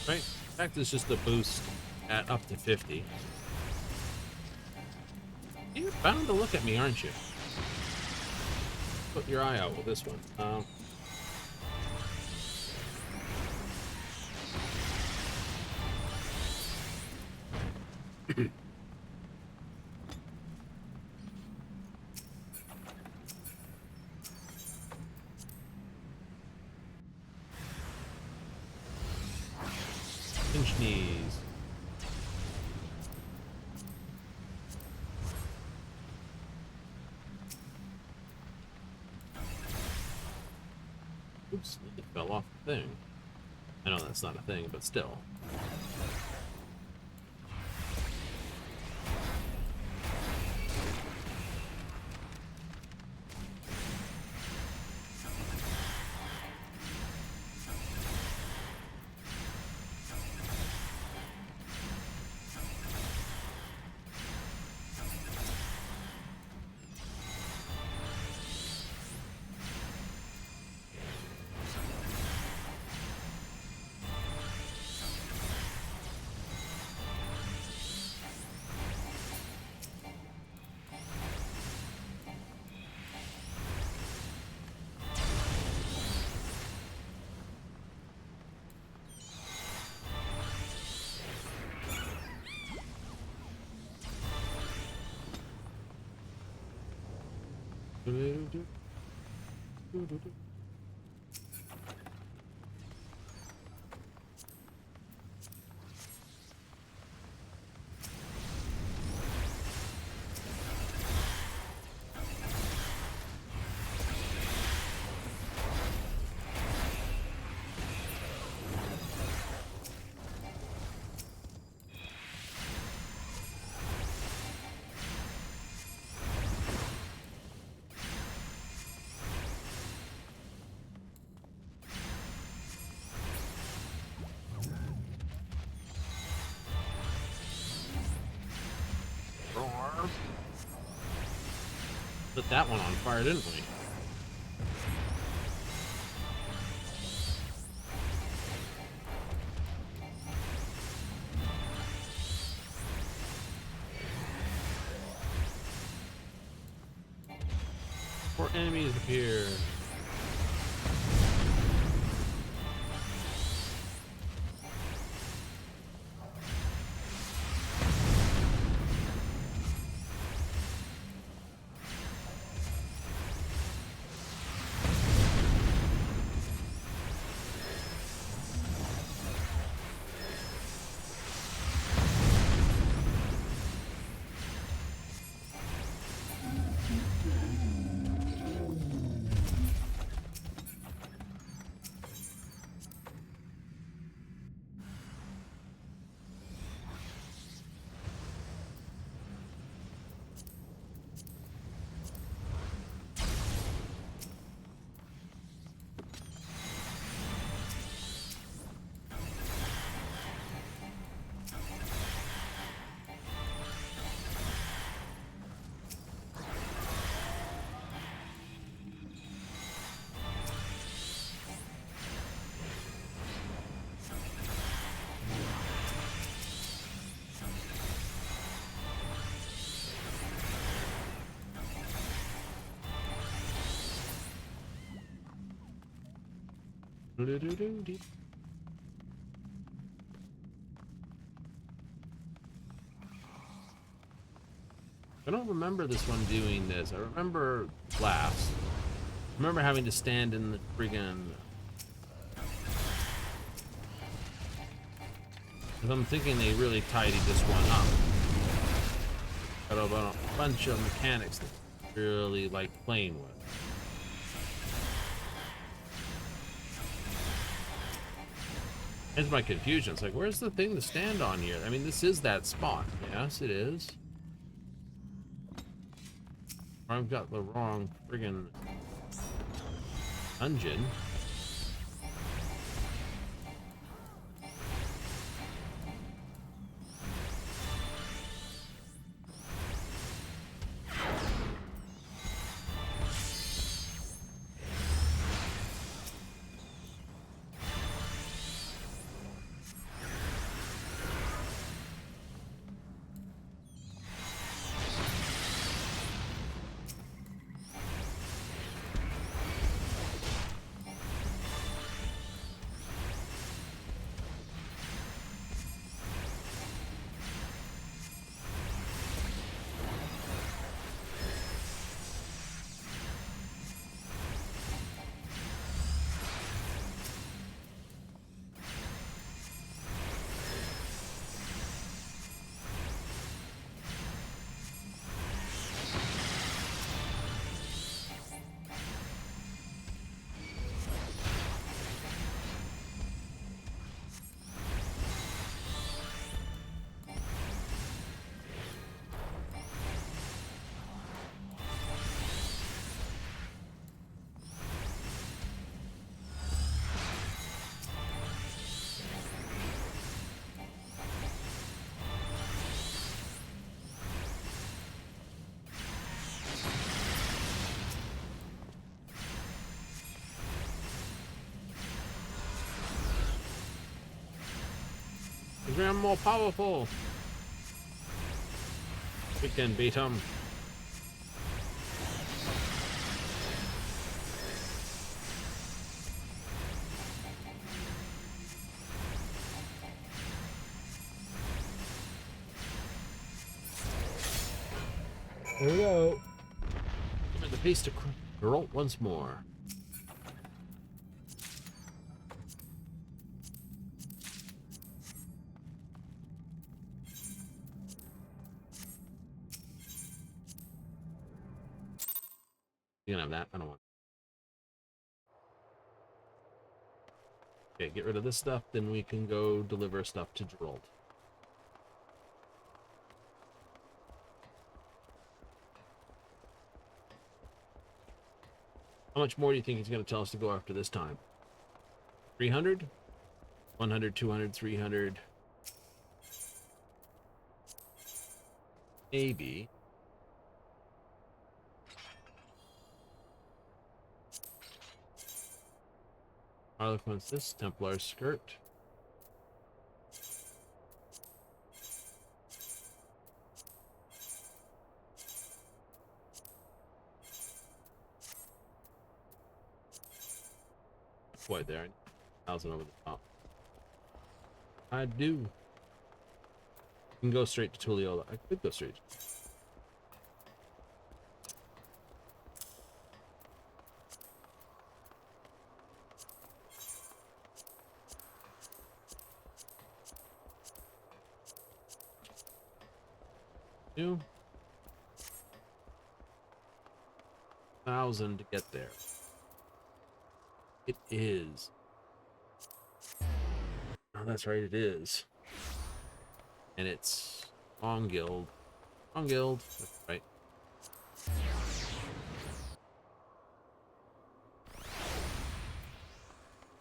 right. In fact, it's just a boost at up to 50. You're bound to look at me, aren't you? Put your eye out with this one. Oops, it fell off the thing. I know that's not a thing, but still. Lit that one on fire, didn't we? More enemies appear. I don't remember this one doing this. I remember last. I remember having to stand in the friggin'... Because I'm thinking they really tidied this one up. Got about a bunch of mechanics that I really like playing with. Here's my confusion. It's like, where's the thing to stand on here? I mean, this is that spot. Yes, it is. I've got the wrong friggin' dungeon. I'm more powerful. We can beat him. Here we go. Give me the piece to roll once more. You can have that. I don't want. Okay, get rid of this stuff, then we can go deliver stuff to Gerald. How much more do you think he's going to tell us to go after this time? 300? 100, 200, 300. Maybe. Harlequin's this, Templar skirt. Boy, there. 1,000 over the top. I do. You can go straight to Tulliola. I could go straight. Two. 1,000 to get there. It is. Oh, that's right, it is. And it's Long Guild. Long Guild. That's right.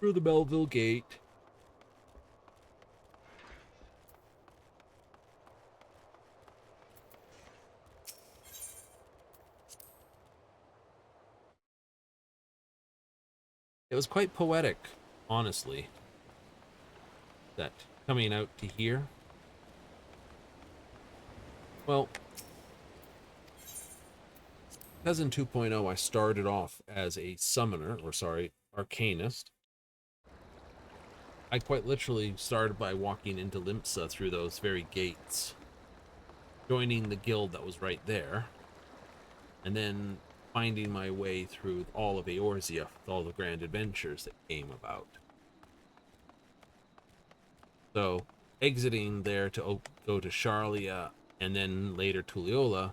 Through the Belleville Gate. It was quite poetic, honestly, that coming out to here. Well, Cousin 2.0, I started off as a summoner, or sorry, arcanist. I quite literally started by walking into Limpsa through those very gates, joining the guild that was right there, and then finding my way through all of Eorzea with all the grand adventures that came about. So, exiting there to go to Charlia and then later Tulliola,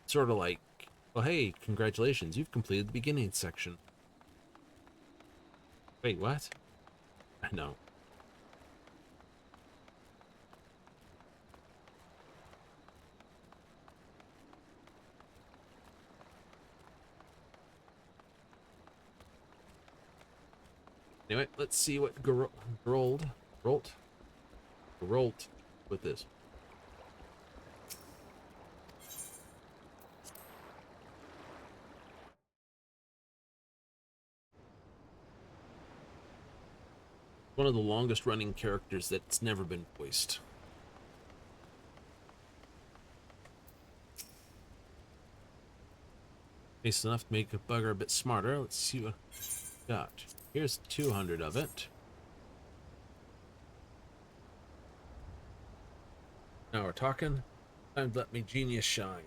sort of like, well, hey, congratulations, you've completed the beginning section. Wait, what? I know. Anyway, let's see what Geralt with this. One of the longest running characters that's never been voiced. Nice enough to make a bugger a bit smarter. Let's see what we got. Here's 200 of it. Now we're talking. Time to let me genius shine.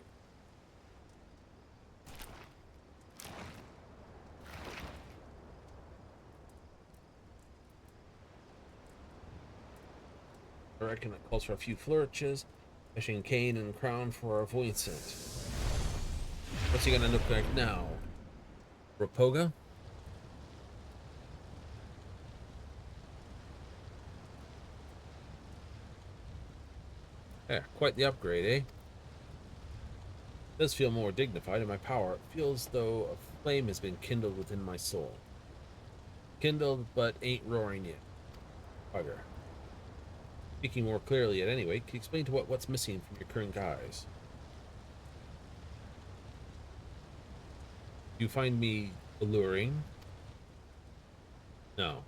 I reckon it calls for a few flourishes, fishing cane and crown for a Voincent. What's he gonna look like now? Rapoga? Yeah, quite the upgrade, eh? It does feel more dignified in my power. It feels though a flame has been kindled within my soul. Kindled, but ain't roaring yet. Bugger. Speaking more clearly at any rate, can you explain to what's missing from your current guise? You find me alluring? No.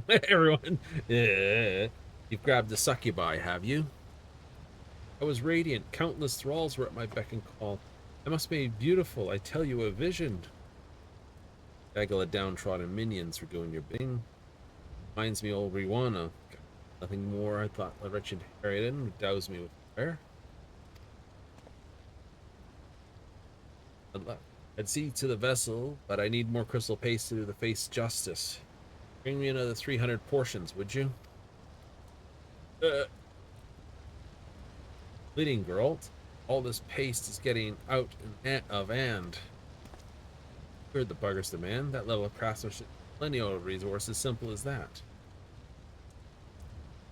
Everyone. Yeah. You've grabbed the succubi, have you? I was radiant. Countless thralls were at my beck and call. I must be beautiful. I tell you, a vision. Gaggle of downtrodden minions for doing your bidding. Reminds me old Riwana. Nothing more. I thought the wretched Harridan would douse me with fire. I'd see to the vessel, but I need more crystal paste to do the face justice. Bring me another 300 portions, would you? Bleeding girl. All this paste is getting out of hand. Heard the bugger's demand. That level of craftsmanship, plenty of resources, simple as that.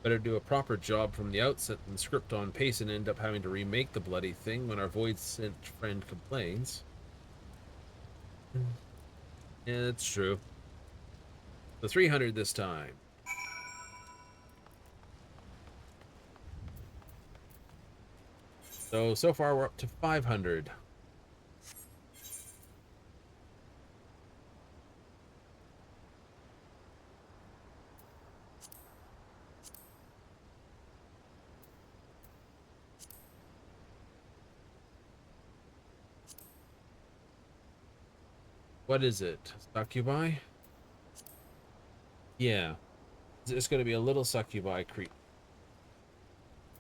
Better do a proper job from the outset than script on pace and end up having to remake the bloody thing when our void-sent friend complains. Yeah, that's true. The 300 this time. So far we're up to 500. What is it? Succubi? Yeah. It's going to be a little succubi creep.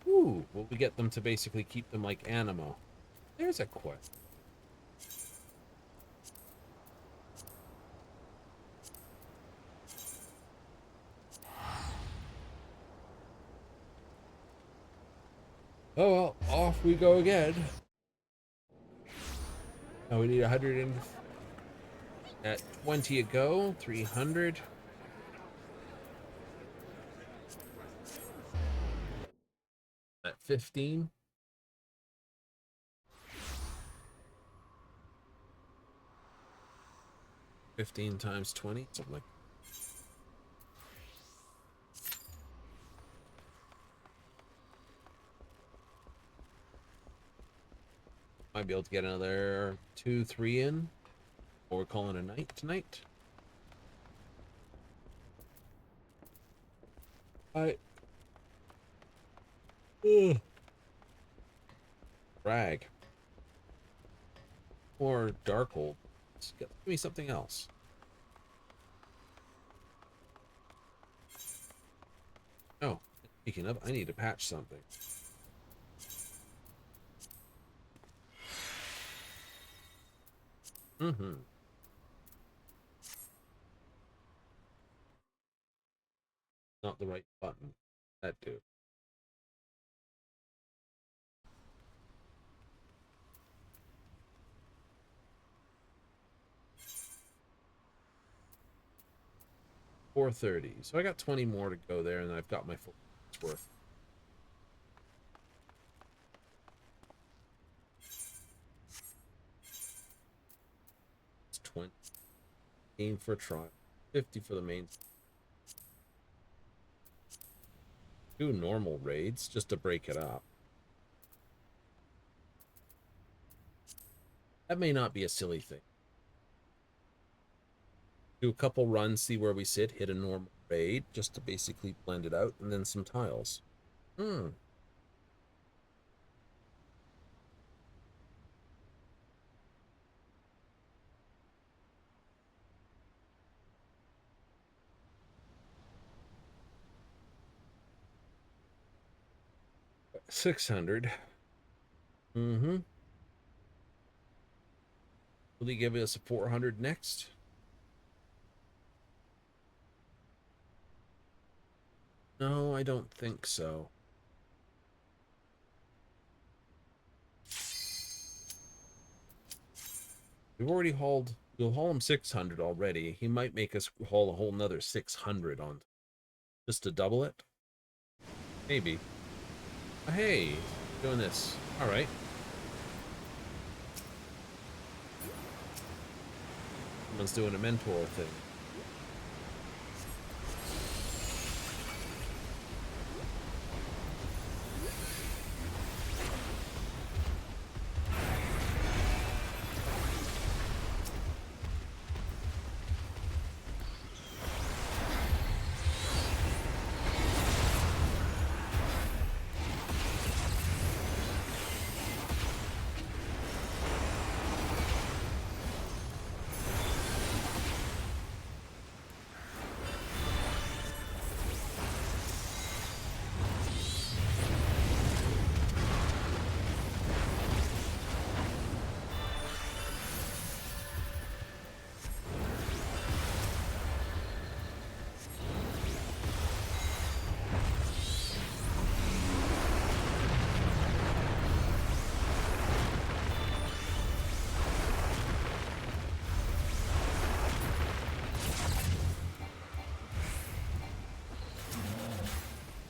Ooh, will we get them to basically keep them like animo? There's a quest. Oh well, off we go again. Now we need 100 and at 20 a go, 300. At 15. 15 times 20, something like. Might be able to get another 2, 3 in. Or we're calling a night tonight. Ugh. Rag. Or Darkhold. Give me something else. Oh, speaking of, I need to patch something. Not the right button. That do. $430. So I got 20 more to go there, and I've got my full worth. It's 20. Aim for a trial. 50 for the main. 2 normal raids just to break it up. That may not be a silly thing. Do a couple runs, see where we sit, hit a normal raid just to basically blend it out, and then some tiles. 600. Will he give us a 400 next? No, I don't think so. We've already hauled. We'll haul him 600 already. He might make us haul a whole nother 600 on just to double it. Maybe. Oh, hey, doing this. All right. Someone's doing a mentor thing.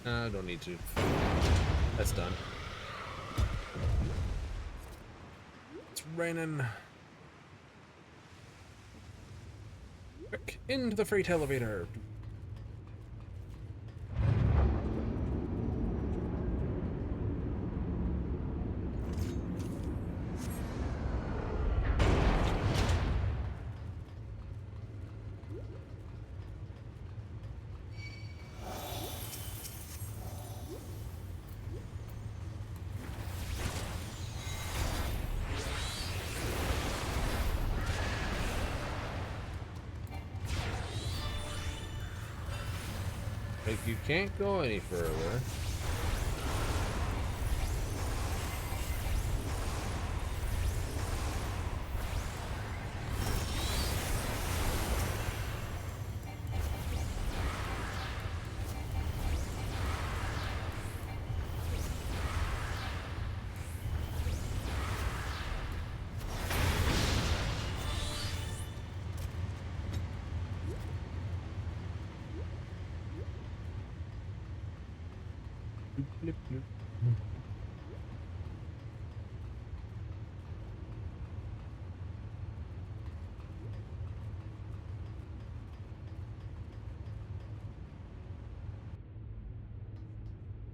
I don't need to. That's done. It's raining. Quick, into the freight elevator. Like, you can't go any further. Bloop, bloop.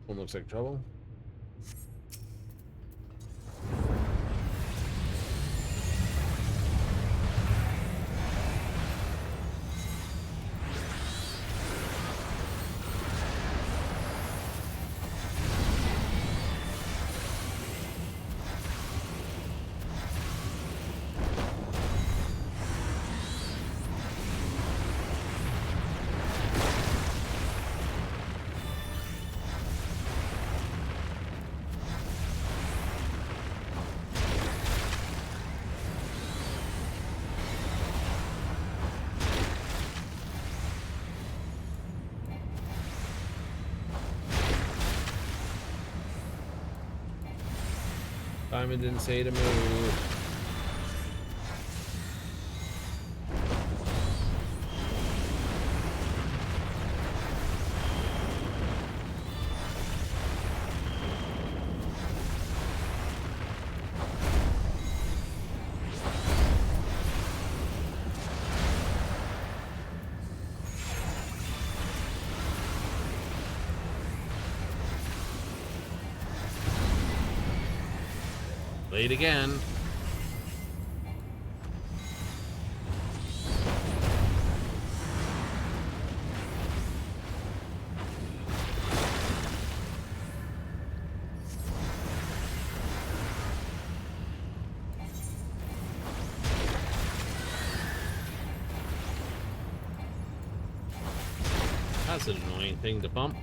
One looks like trouble. Simon didn't say to move. Late again. That's an annoying thing to bump.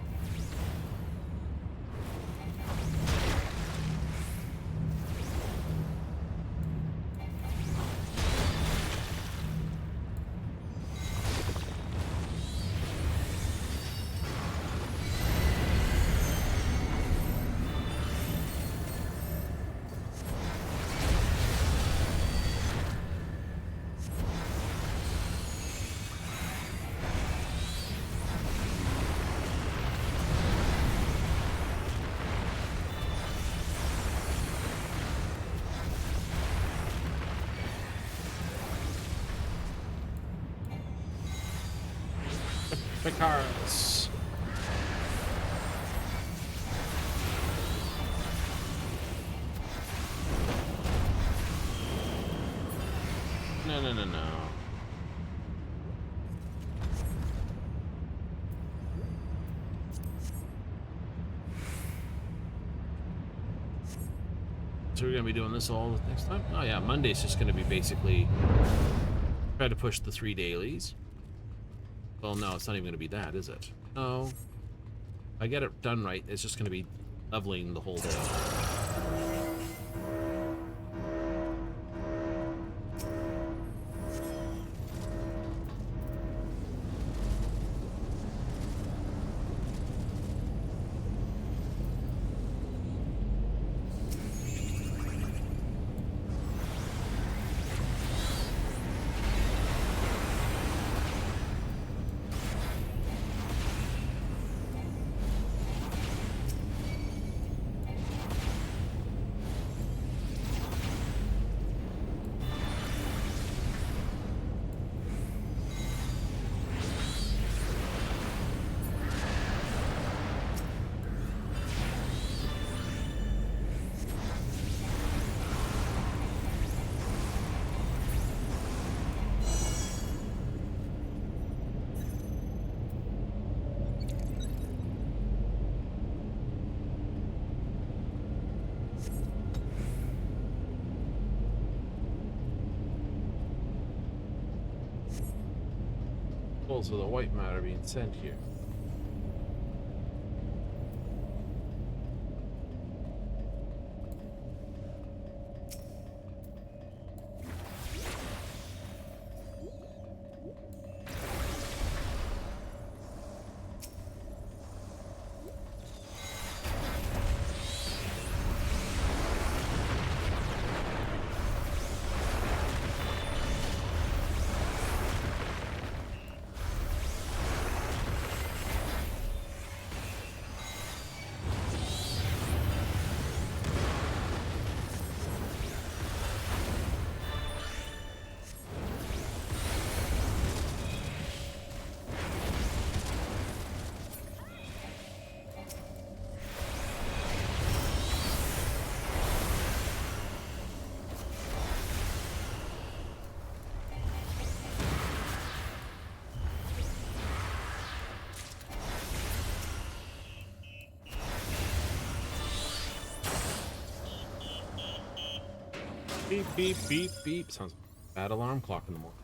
Cars. No. So we're gonna be doing this all next time? Oh yeah, Monday's just gonna be basically try to push the 3 dailies. Well, no, it's not even going to be that, is it? No. If I get it done right, it's just going to be leveling the whole day. particles of the white matter being sent here. Beep, beep, beep, beep. Sounds like a bad alarm clock in the morning.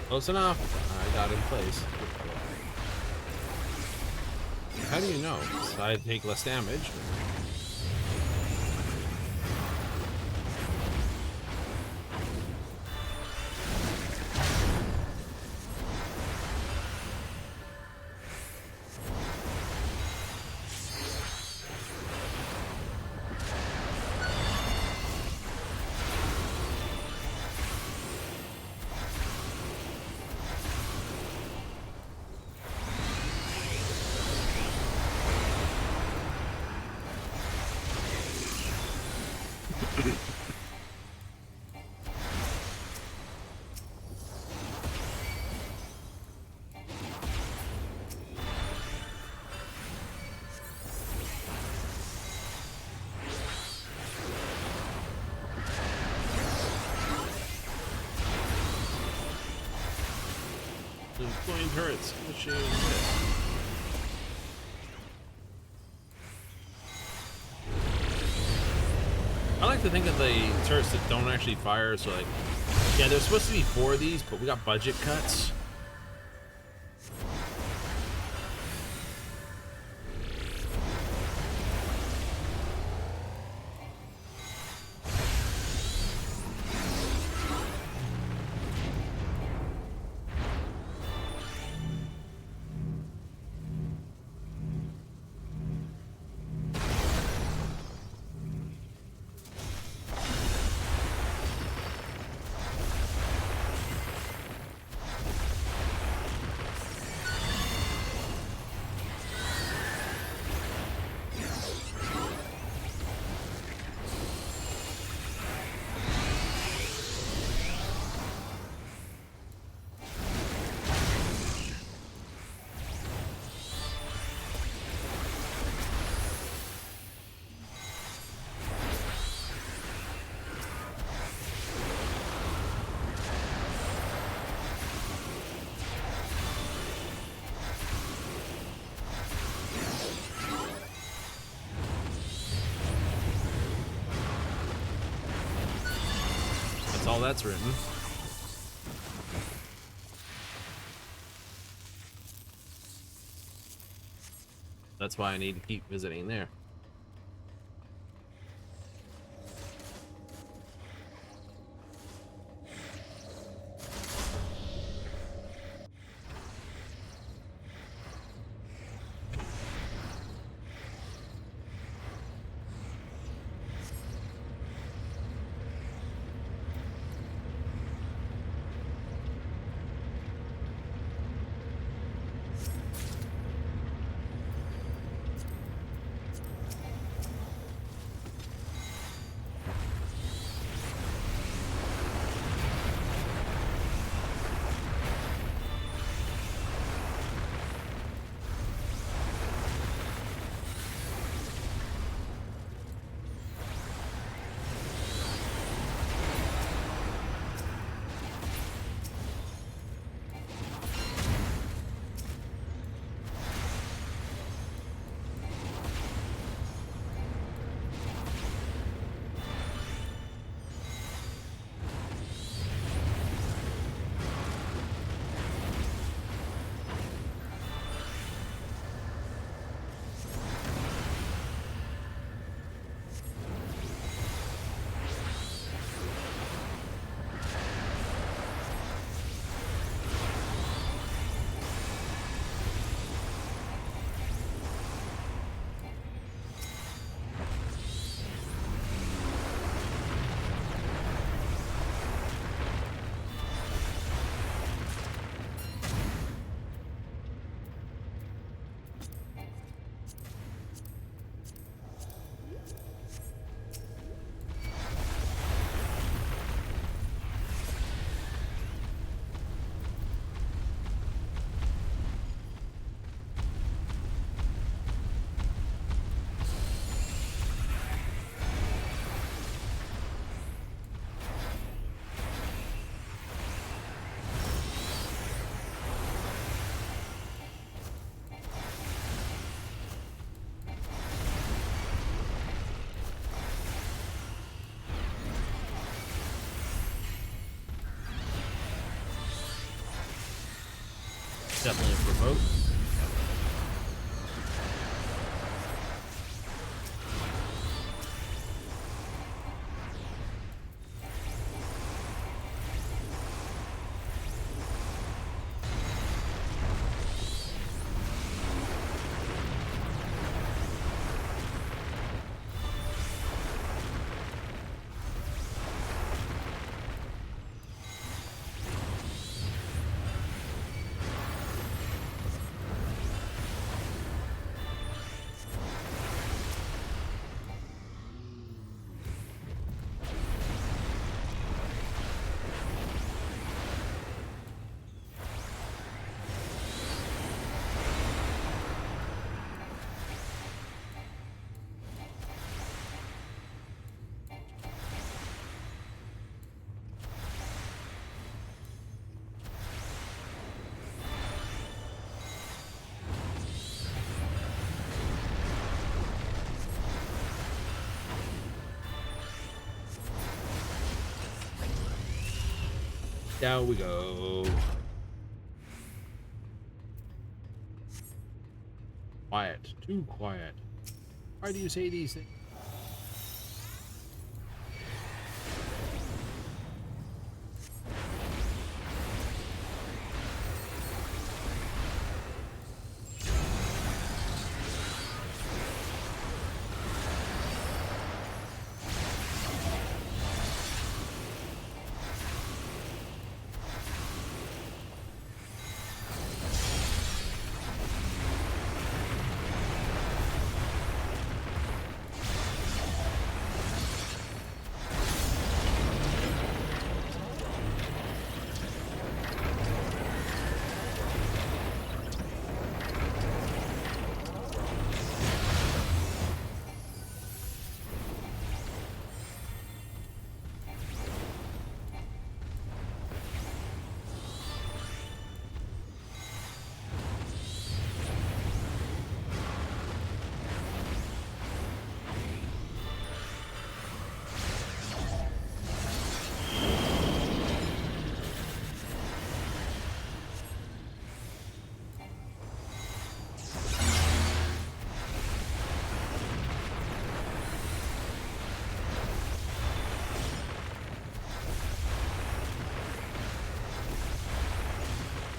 Close enough. I got in place. How do you know? So I take less damage. Deploying turrets. I like to think of the turrets that don't actually fire, so like, yeah, there's supposed to be 4 of these, but we got budget cuts. That's all that's written. That's why I need to keep visiting there. Definitely a promote. Down we go. Quiet. Too quiet. Why do you say these things?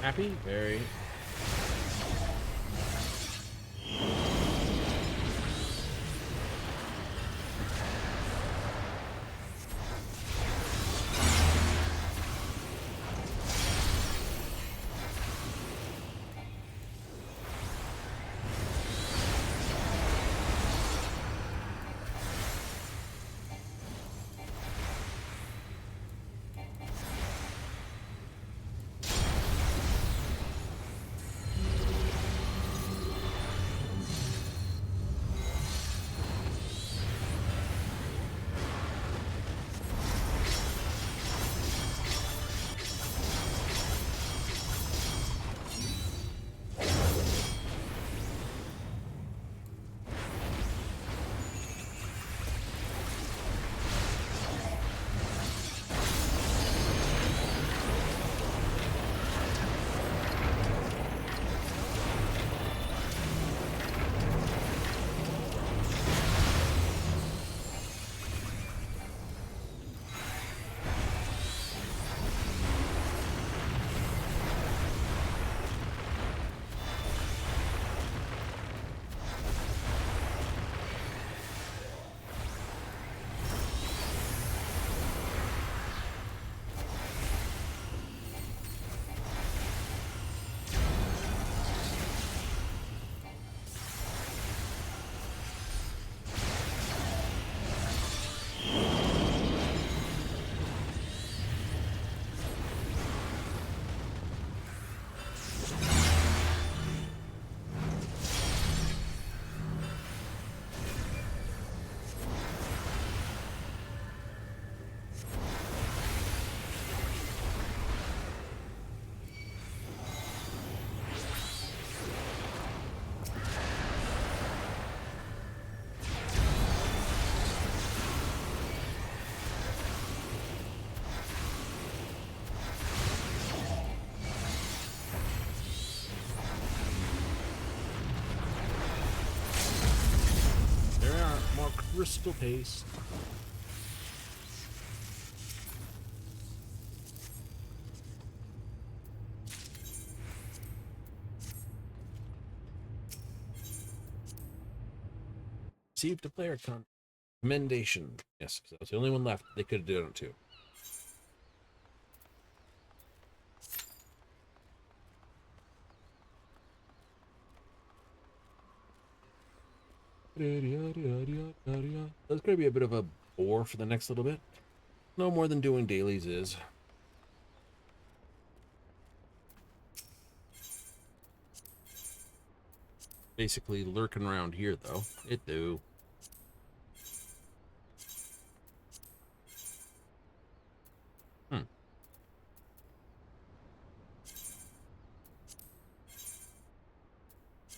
Happy? Very. Crystal paste. Received a player commendation. Yes, because that was the only one left. They could have done it too. That's going to be a bit of a bore for the next little bit. No more than doing dailies is. Basically lurking around here, though. It do.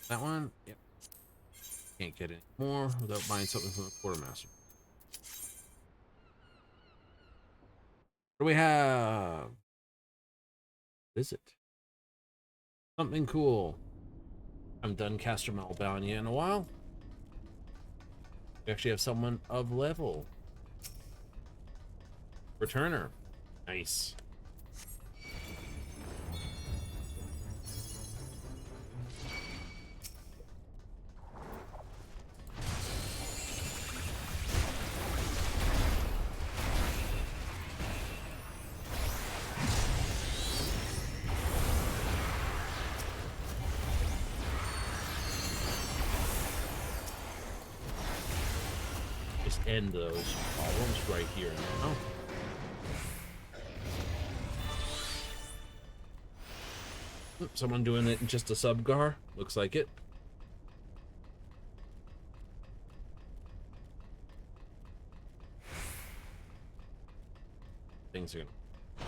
That one? Yep. Can't get any more without buying something from the quartermaster. What do we have? What is it? Something cool. I haven't done Caster Malbania in a while. We actually have someone of level. Returner. Nice. Just end those problems right here now. Someone doing it in just a subgar. Looks like it. Things are gonna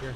here.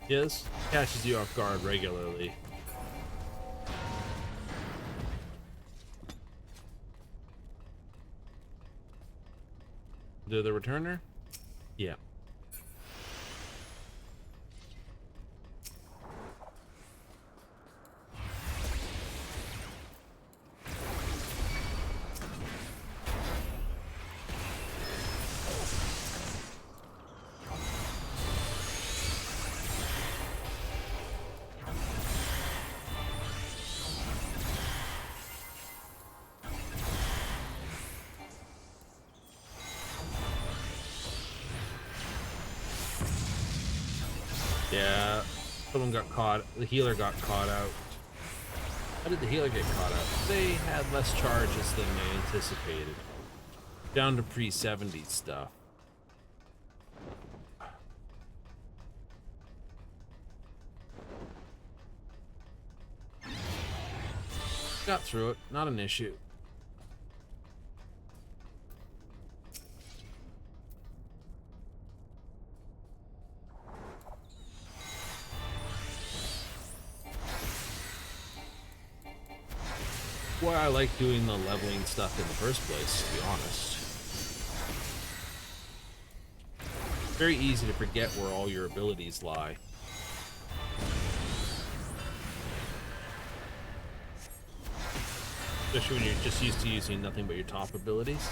Yes, catches you off guard regularly. Do the returner? Yeah. Yeah, someone got caught. The healer got caught out. How did the healer get caught out? They had less charges than they anticipated. Down to pre-70 stuff. Got through it, not an issue. Why I like doing the leveling stuff in the first place, to be honest. Very easy to forget where all your abilities lie. Especially when you're just used to using nothing but your top abilities.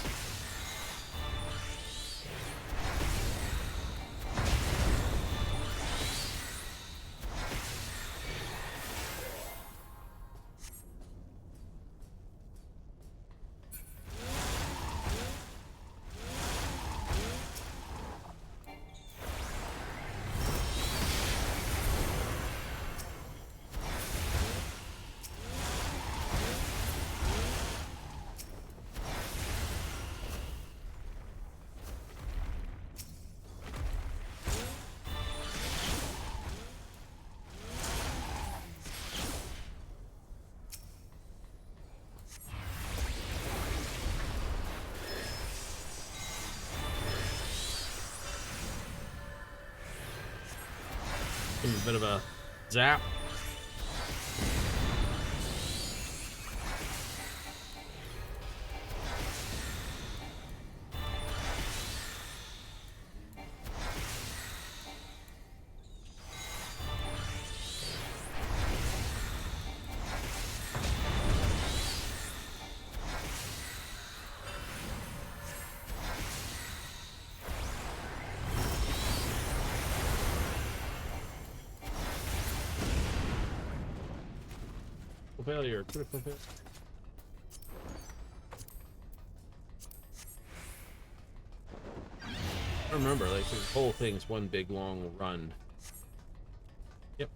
Give him a bit of a zap. Failure, critical failure. I remember, like, the whole thing's one big long run. Yep.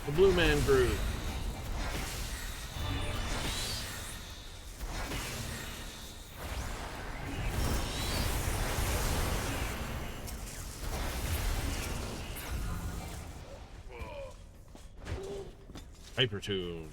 The Blue Man Groove. Hyper Tune.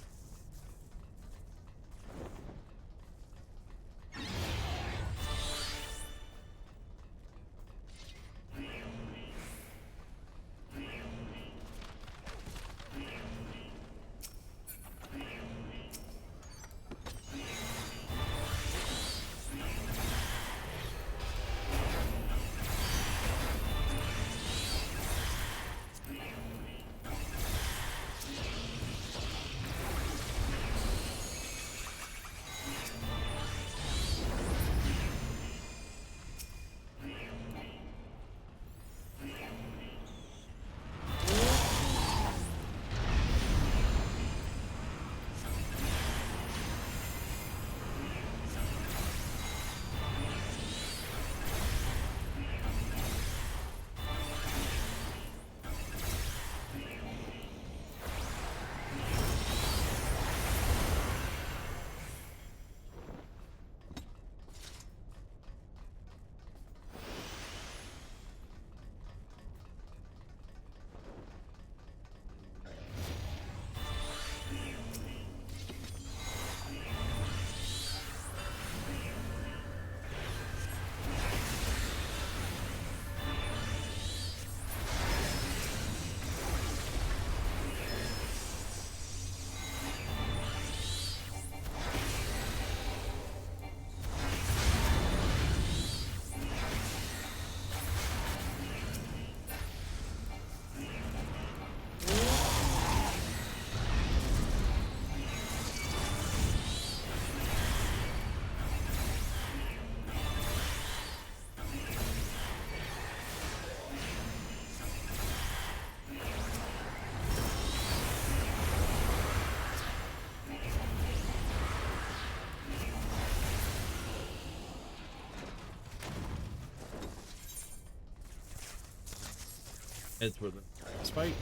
Heads for the next fight.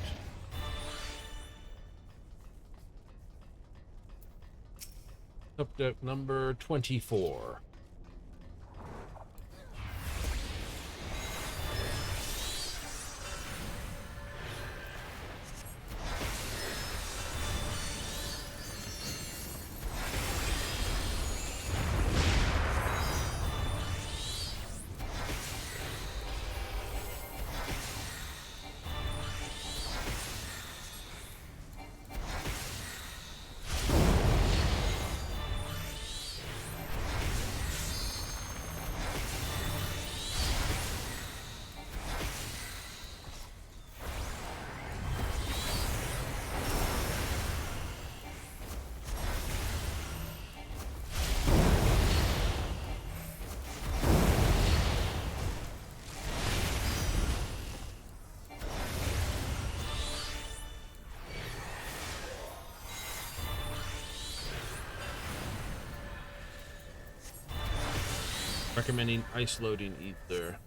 Subject number 24. Recommending ice loading ether.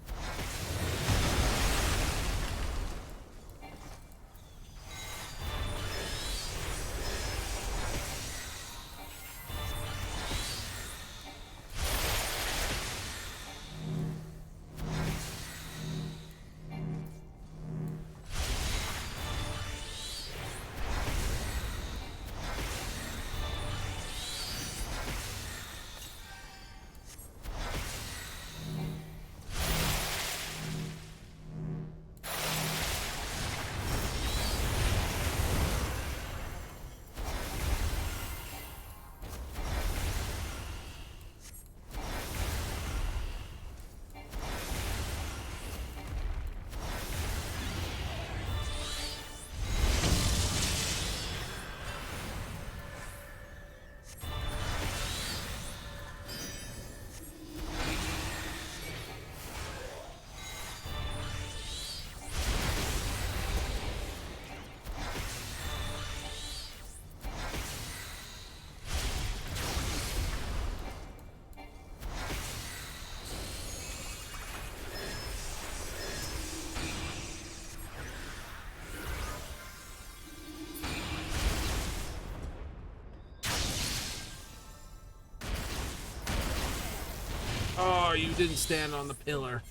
you didn't stand on the pillar.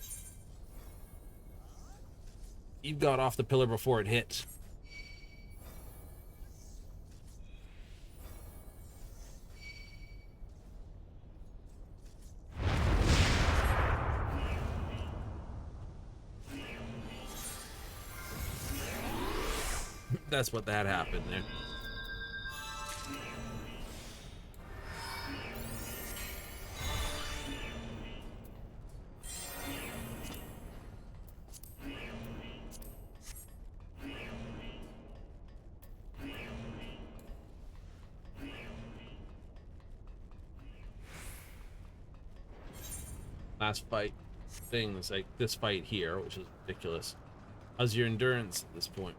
You got off the pillar before it hit. That's what that happened there. Last fight things like this fight here, which is ridiculous. How's your endurance at this point?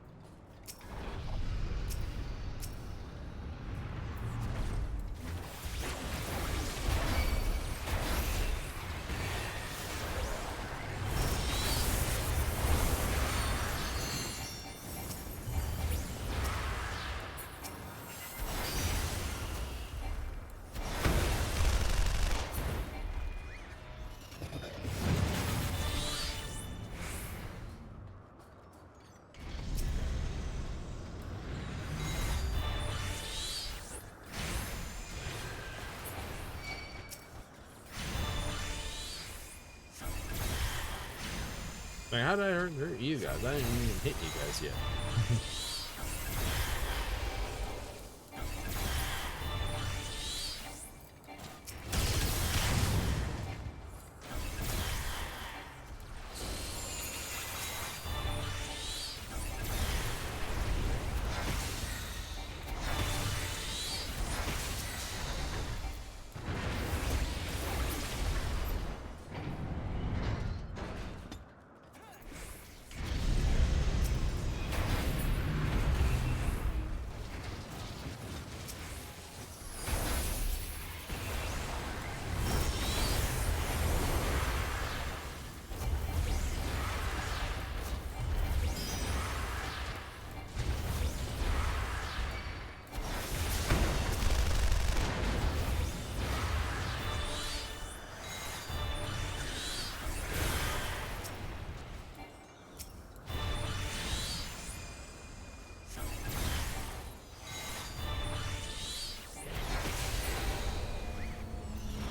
Like, how did I hurt you guys? I didn't even hit you guys yet.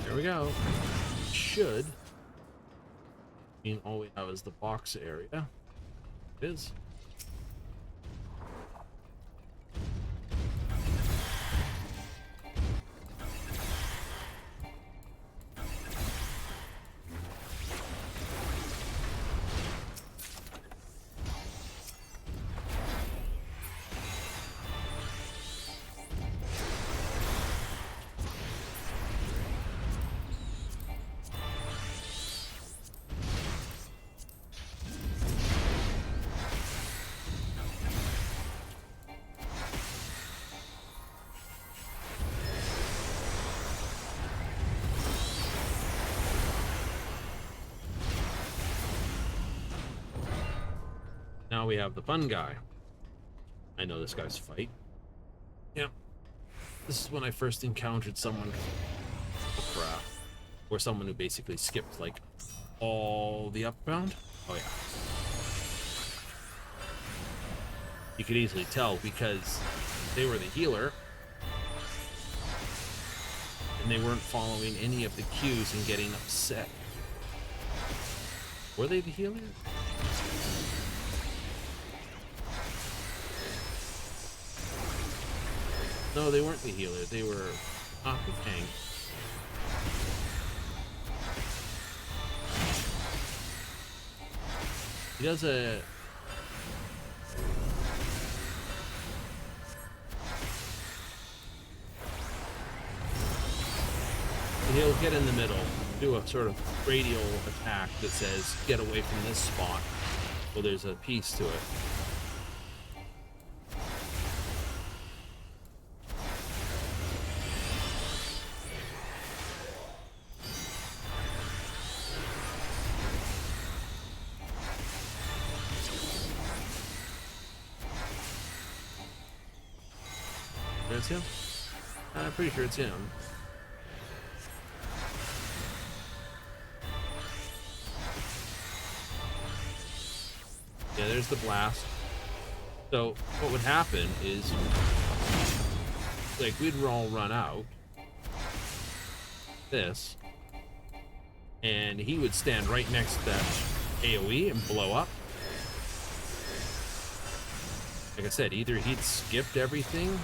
There we go. Should mean all we have is the box area. It is. Now we have the fun guy. I know this guy's fight. Yep. This is when I first encountered someone, oh crap, or someone who basically skipped like all the upbound. Oh yeah. You could easily tell because they were the healer and they weren't following any of the cues and getting upset. Were they the healer? No, they weren't the healer. They were not the tank. He does a... He'll get in the middle, do a sort of radial attack that says, get away from this spot. Well, there's a piece to it. It's him? I'm pretty sure it's him. Yeah, there's the blast. So what would happen is, like, we'd all run out this, and he would stand right next to that AoE and blow up. Like I said, either he'd skipped everything,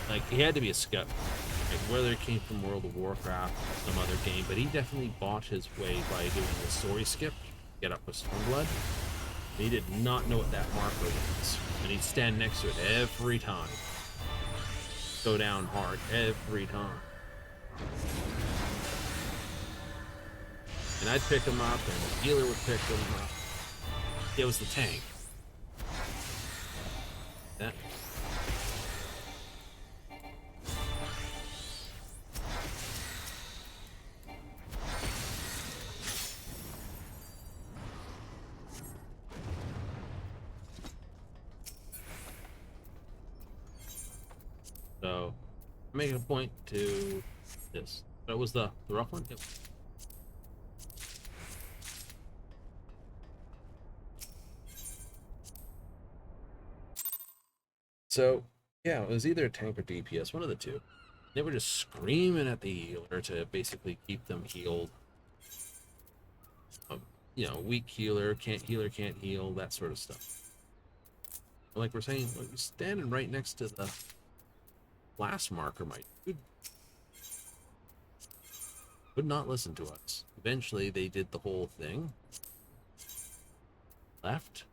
like he had to be a skip, like whether it came from World of Warcraft or some other game, but he definitely bought his way by doing the story skip, get up with Stormblood. He did not know what that marker was, and he'd stand next to it every time. Go down hard every time. And I'd pick him up, and the healer would pick him up. It was the tank. That. So, make a point to this. That was the rough one? Yep. So, yeah, it was either a tank or DPS, one of the two. They were just screaming at the healer to basically keep them healed. You know, weak healer, can't heal, that sort of stuff. Like we're saying, like, you're standing right next to the blast marker, my dude. Would not listen to us. Eventually, they did the whole thing. Left.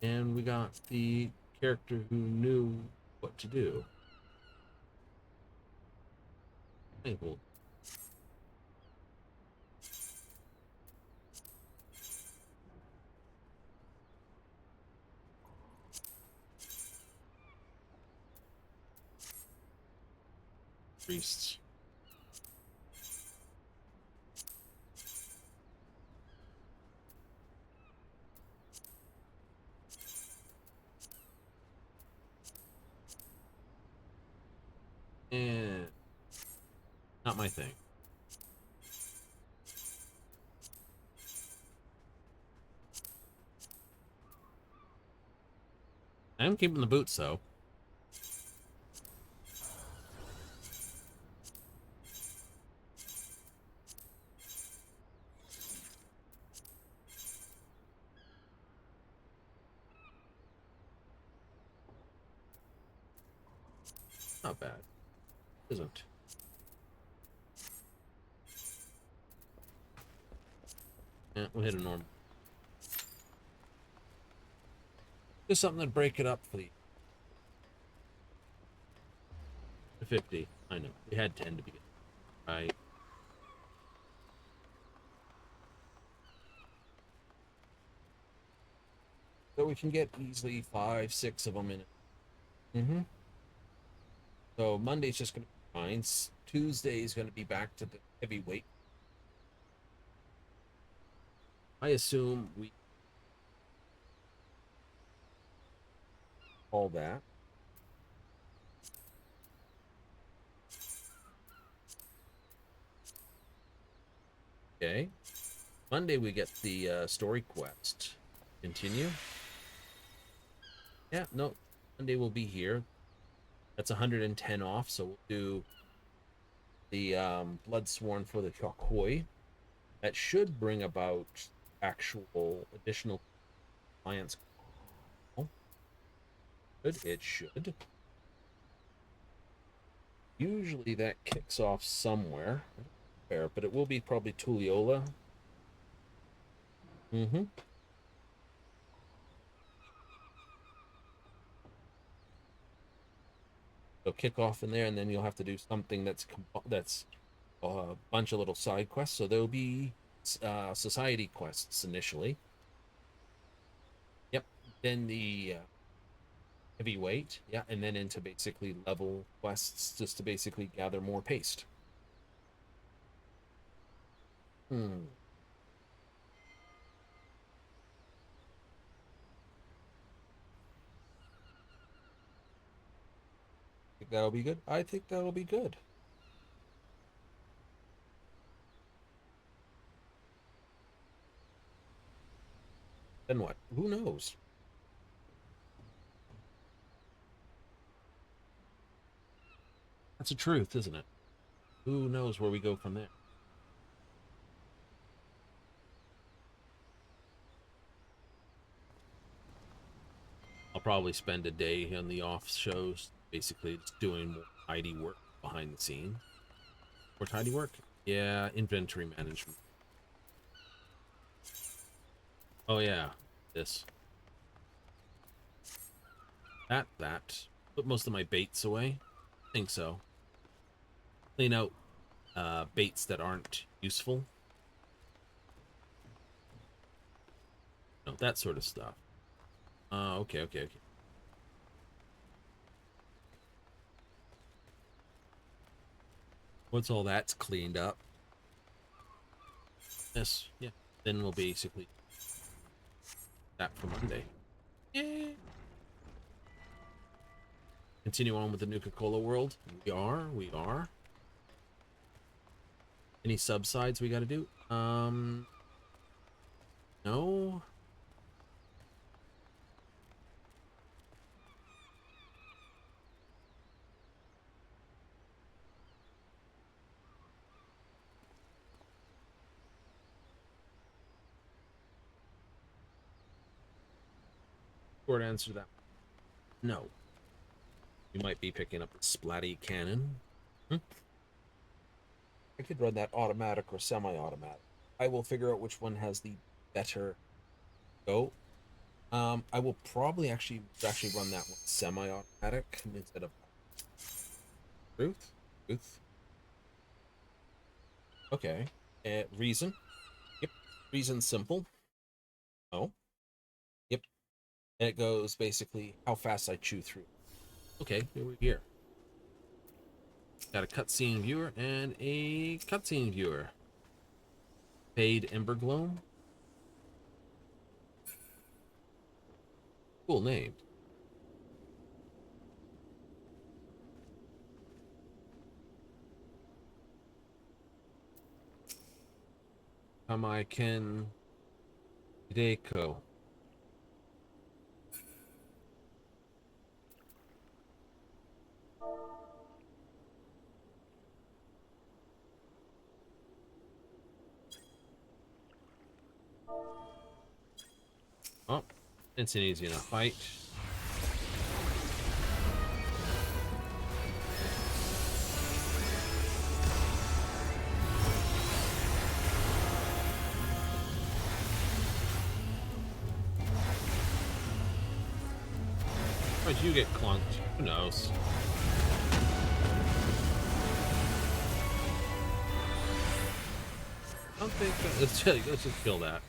And we got the character who knew what to do. I think we'll priests. And not my thing. I am keeping the boots though. Not bad. Isn't. Yeah, we'll hit a normal. Just something to break it up for the 50. I know. We had 10 to begin. Right. So we can get easily 5, 6 of them in it. So Monday's just going to be fine. Tuesday is going to be back to the heavyweight. I assume we call that. Okay. Monday we get the story quest. Continue. Yeah, no. Monday will be here. That's 110 off, so we'll do the Bloodsworn for the Chokoi. That should bring about actual additional clients. Good, it should. Usually that kicks off somewhere. Where, but it will be probably Tuliola. So kick off in there, and then you'll have to do something that's a bunch of little side quests. So there'll be society quests initially. Yep. Then the heavyweight, yeah, and then into basically level quests just to basically gather more paste. Hmm. Think that'll be good. I think that'll be good. Then what? Who knows? That's the truth, isn't it? Who knows where we go from there? I'll probably spend a day on the off shows, basically just doing more tidy work behind the scenes. More tidy work? Yeah, inventory management. Oh yeah, this. That. Put most of my baits away. I think so. Clean out baits that aren't useful. No, that sort of stuff. Okay. Once all that's cleaned up, yes, yeah, then we'll basically that for Monday. Yay! Continue on with the Nuka-Cola world. We are. Any subsides we got to do? No. Short answer to that. No. We might be picking up a splatty cannon. I could run that automatic or semi-automatic. I will figure out which one has the better go. I will probably actually run that one semi-automatic instead of Truth. Okay. Reason. Yep. Reason simple. Oh. Yep. And it goes basically how fast I chew through. Okay, here we here. Got a cutscene viewer and a cutscene viewer. Paid Emberglow. Cool name. Ken Hideko. Oh, it's an easy enough fight. Why'd you get clunked? Who knows? I don't think let's just kill that.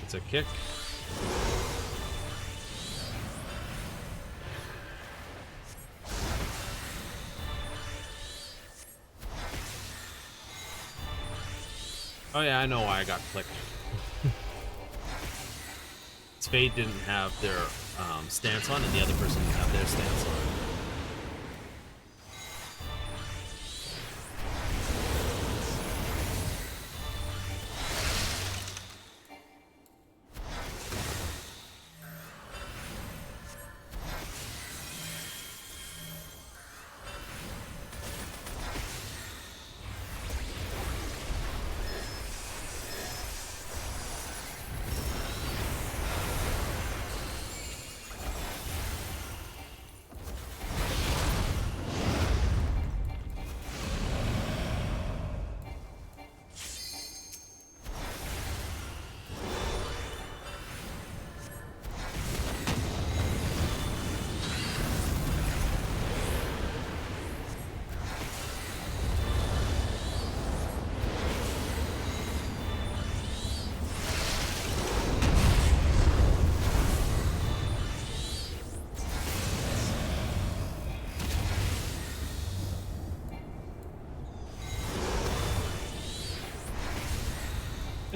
It's a kick. Oh yeah, I know why I got clicked. Spade didn't have their stance on, and the other person didn't have their stance on.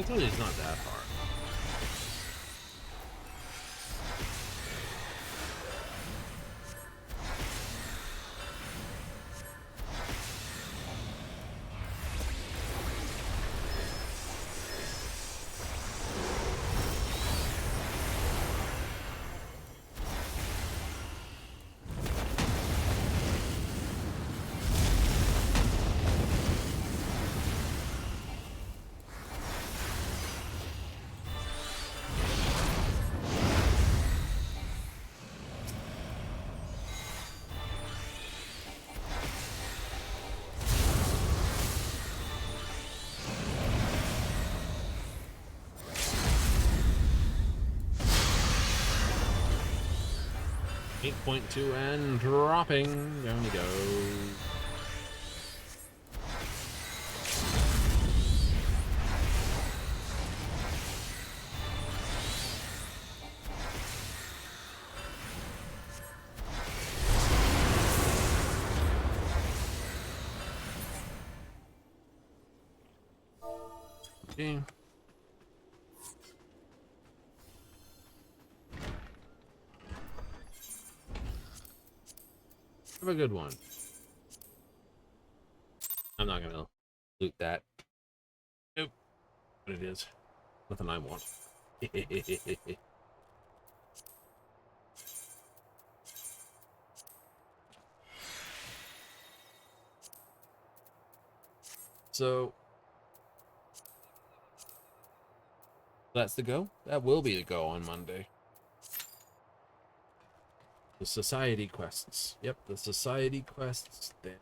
It's really not that hard. 8.2 and dropping. Down you go. Okay. Have a good one. I'm not gonna loot that. Nope. What it is. Nothing I want. So that's the go? That will be the go on Monday. The society quests. Yep, the society quests. The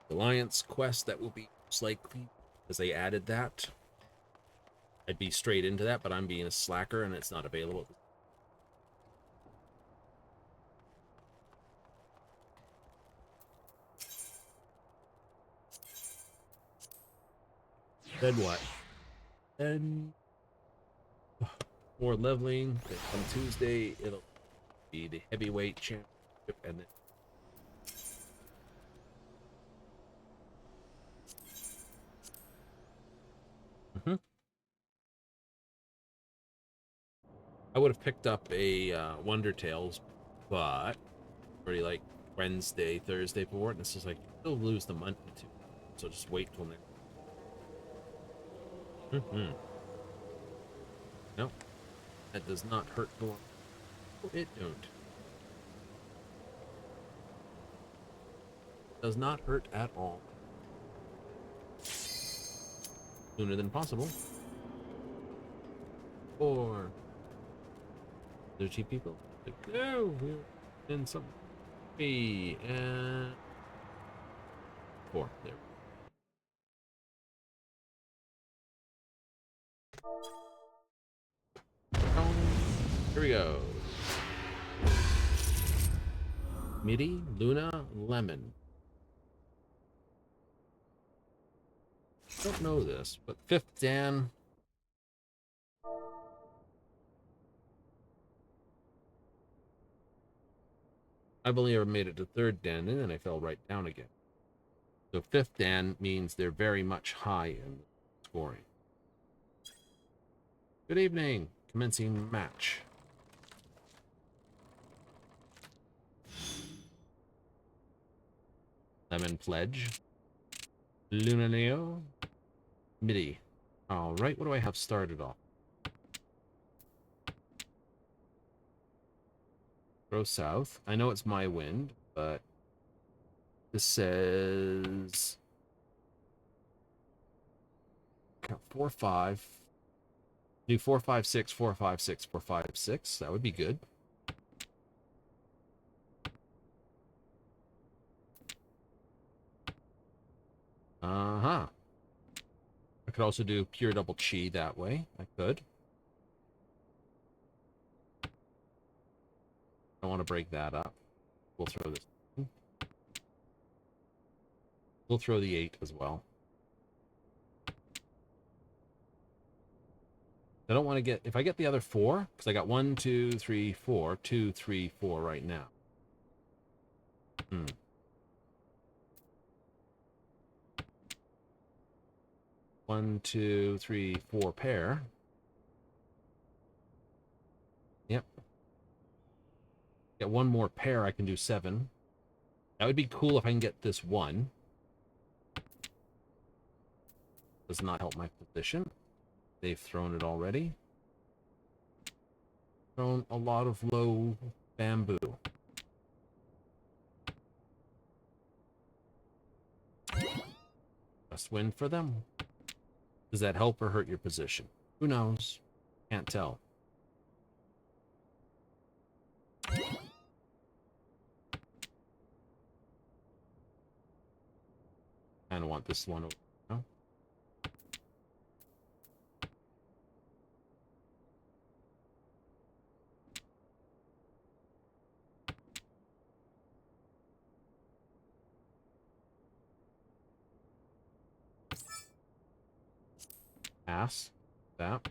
alliance quest that will be most likely, because they added that. I'd be straight into that, but I'm being a slacker and it's not available. Then what? Then more leveling. Then on Tuesday, it'll be the heavyweight championship, and then I would have picked up a Wonder Tales, but already like Wednesday, Thursday for it, and this is like you'll lose the money too. So just wait till next. No, that does not hurt the one. It don't. Does not hurt at all. Sooner than possible. Or they're cheap people. Like, no, we're in some. And 4 there. Here we go. MIDI, Luna, Lemon. Don't know this, but 5th Dan. I've only ever made it to 3rd Dan, and then I fell right down again. So 5th Dan means they're very much high in scoring. Good evening. Commencing match. Lemon Pledge. Luna Neo. MIDI. Alright, what do I have started off? Go south. I know it's my wind, but this says 4, 5. Do 4, 5, 6, 4, 5, 6, 4, 5, 6. That would be good. I could also do pure double chi that way. I could. I want to break that up. We'll throw this. We'll throw the 8 as well. I don't want to get, if I get the other 4, because I got 1, 2, 3, 4, 2, 3, 4 right now. 1, 2, 3, 4 pair. Yep. Get one more pair, I can do 7. That would be cool if I can get this 1. Does not help my position. They've thrown it already. Thrown a lot of low bamboo. Just win for them. Does that help or hurt your position? Who knows? Can't tell. Kind of want this one over. No? Pass. That.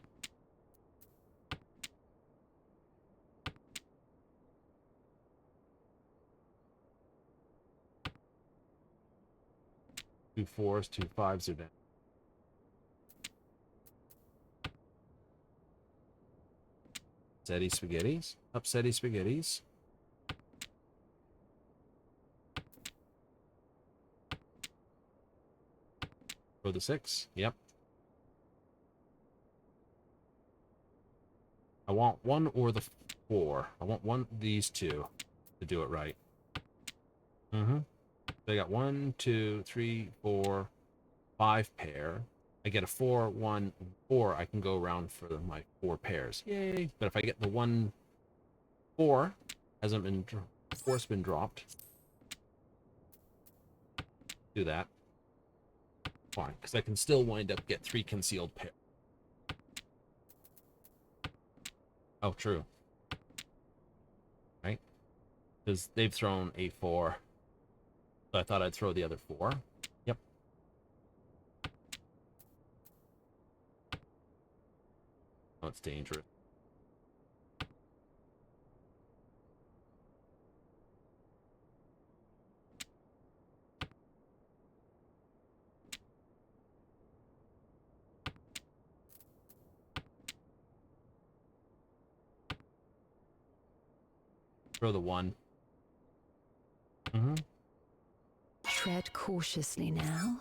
Two 4s, 2 5s are down. Upsetty spaghettis. Upsetty spaghettis. For the 6. Yep. I want 1 or the 4. I want one of these two to do it right. So I got 1, 2, 3, 4, 5 pair. I get a 4, 1, 4. I can go around for my 4 pairs. Yay! But if I get the 1, 4, hasn't been, 4's been dropped. Do that. Fine, because I can still wind up get 3 concealed pairs. Oh, true. Right? Because they've thrown a 4. So I thought I'd throw the other 4. Yep. Oh, it's dangerous. Throw the 1. Tread cautiously now.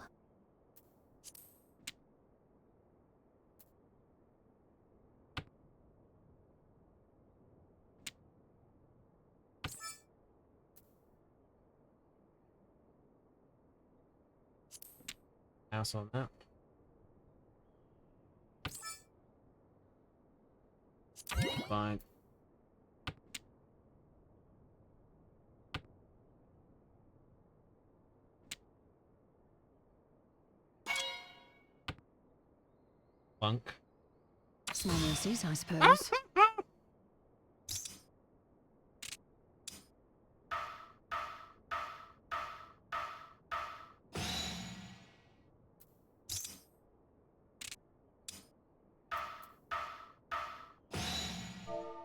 Pass on that. Fine. Bunk. Small mercies, I suppose.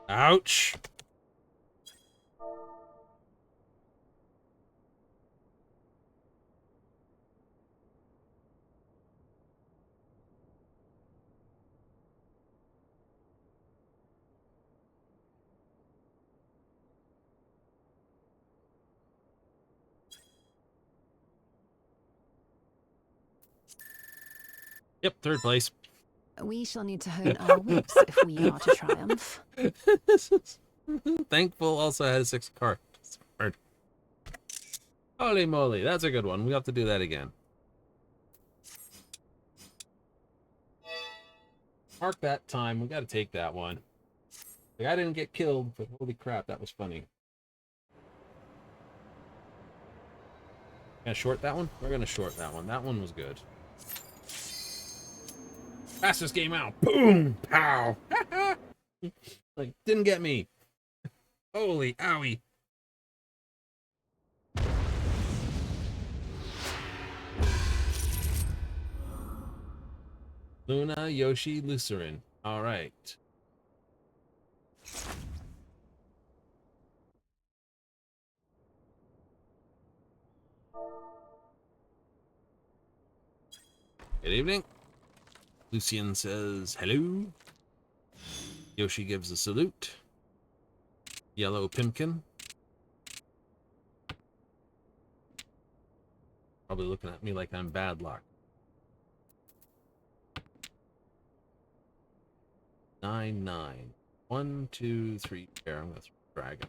Ouch! Yep, 3rd place. We shall need to hone our wits if we are to triumph. Thankful also had a 6 card. Holy moly, that's a good one. We have to do that again. Mark that time. We got to take that one. Like, I didn't get killed, but holy crap, that was funny. Gonna short that one? We're gonna short that one. That one was good. Fastest game out. Boom! Pow! Like, didn't get me. Holy owie. Luna, Yoshi, Lucerin. All right. Good evening. Lucian says hello. Yoshi gives a salute. Yellow Pimkin. Probably looking at me like I'm bad luck. 9-9. 1, 2, 3 pair. I'm gonna throw dragon.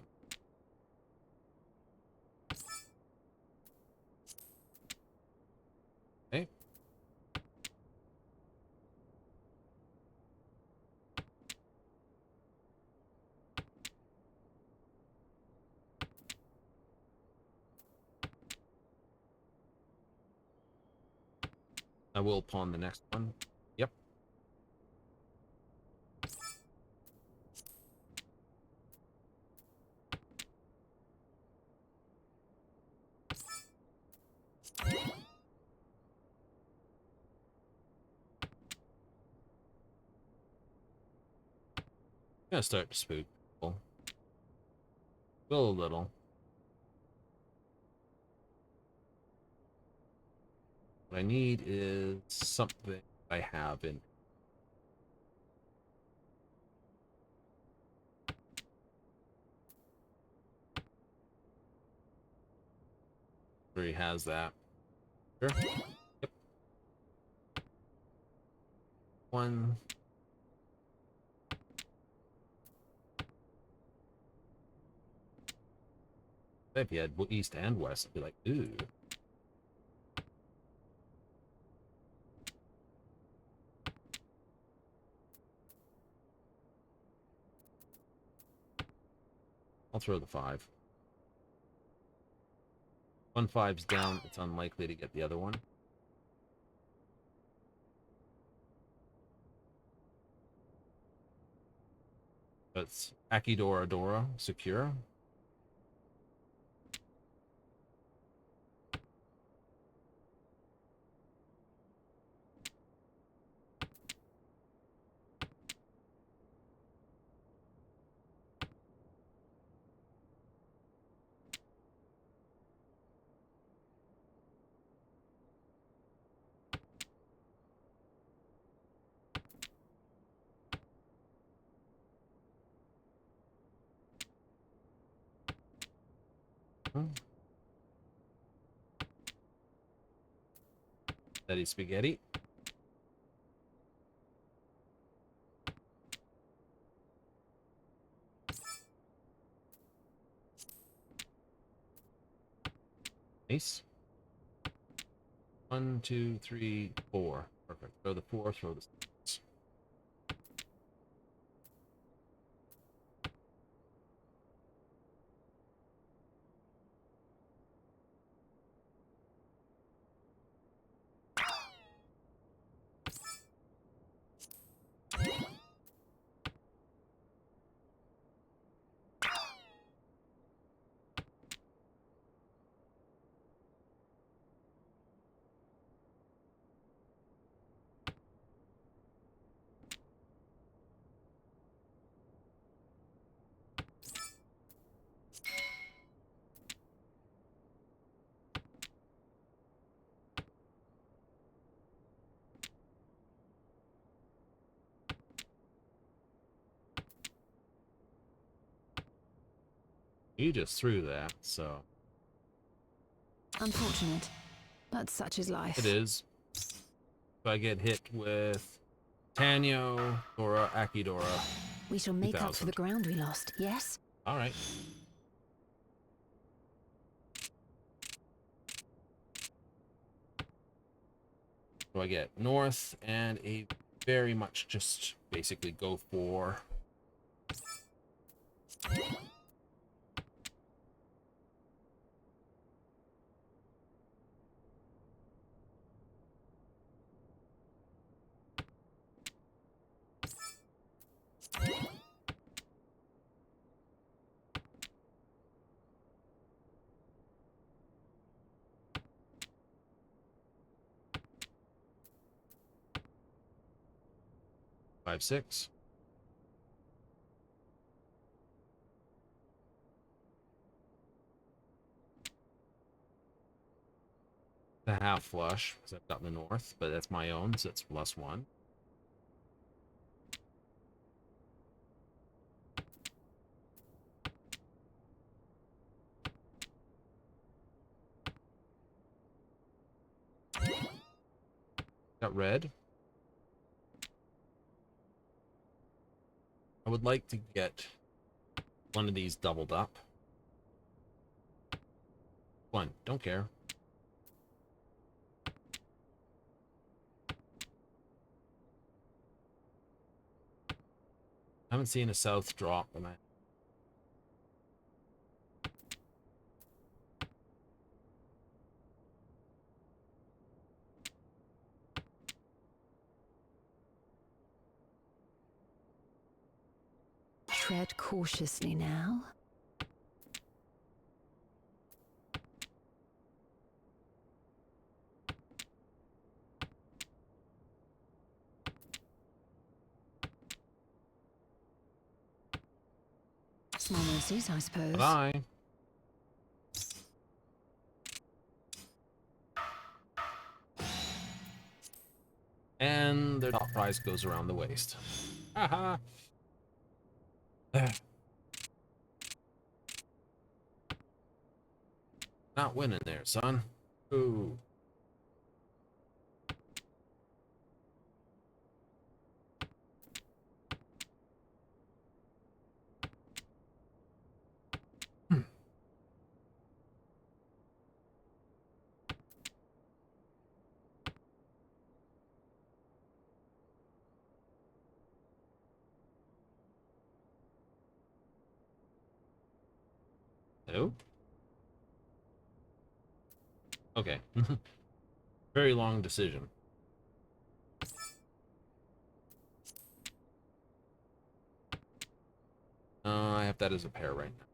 Okay. I will pawn the next one. Yep. I'm gonna start to spook people. Will a little. What I need is something I have in. Where he has that. Sure. Yep. One. If you had east and west, I'd be like, ooh. I'll throw the 5. 1 5's down. It's unlikely to get the other one. That's Akidora Dora secure. That is spaghetti. Nice. 1, 2, 3, 4. Perfect. Throw the 4, throw the 6. You just threw that, so. Unfortunate, but such is life. It is. If I get hit with Tanyo, Dora, Akidora. We shall make up for 2000. the ground we lost, yes? All right. So I get north and a very much just basically go for. Five, 6. The half flush, because I've got the north, but that's my own, so it's +1. Got red. I would like to get one of these doubled up. One, don't care. I haven't seen a south drop, and I Tread cautiously now. Small mercies, I suppose. bye. And their top prize goes around the waist. Haha. Not winning there, son. Ooh. Hello? Okay. Very long decision. I have that as a pair right now.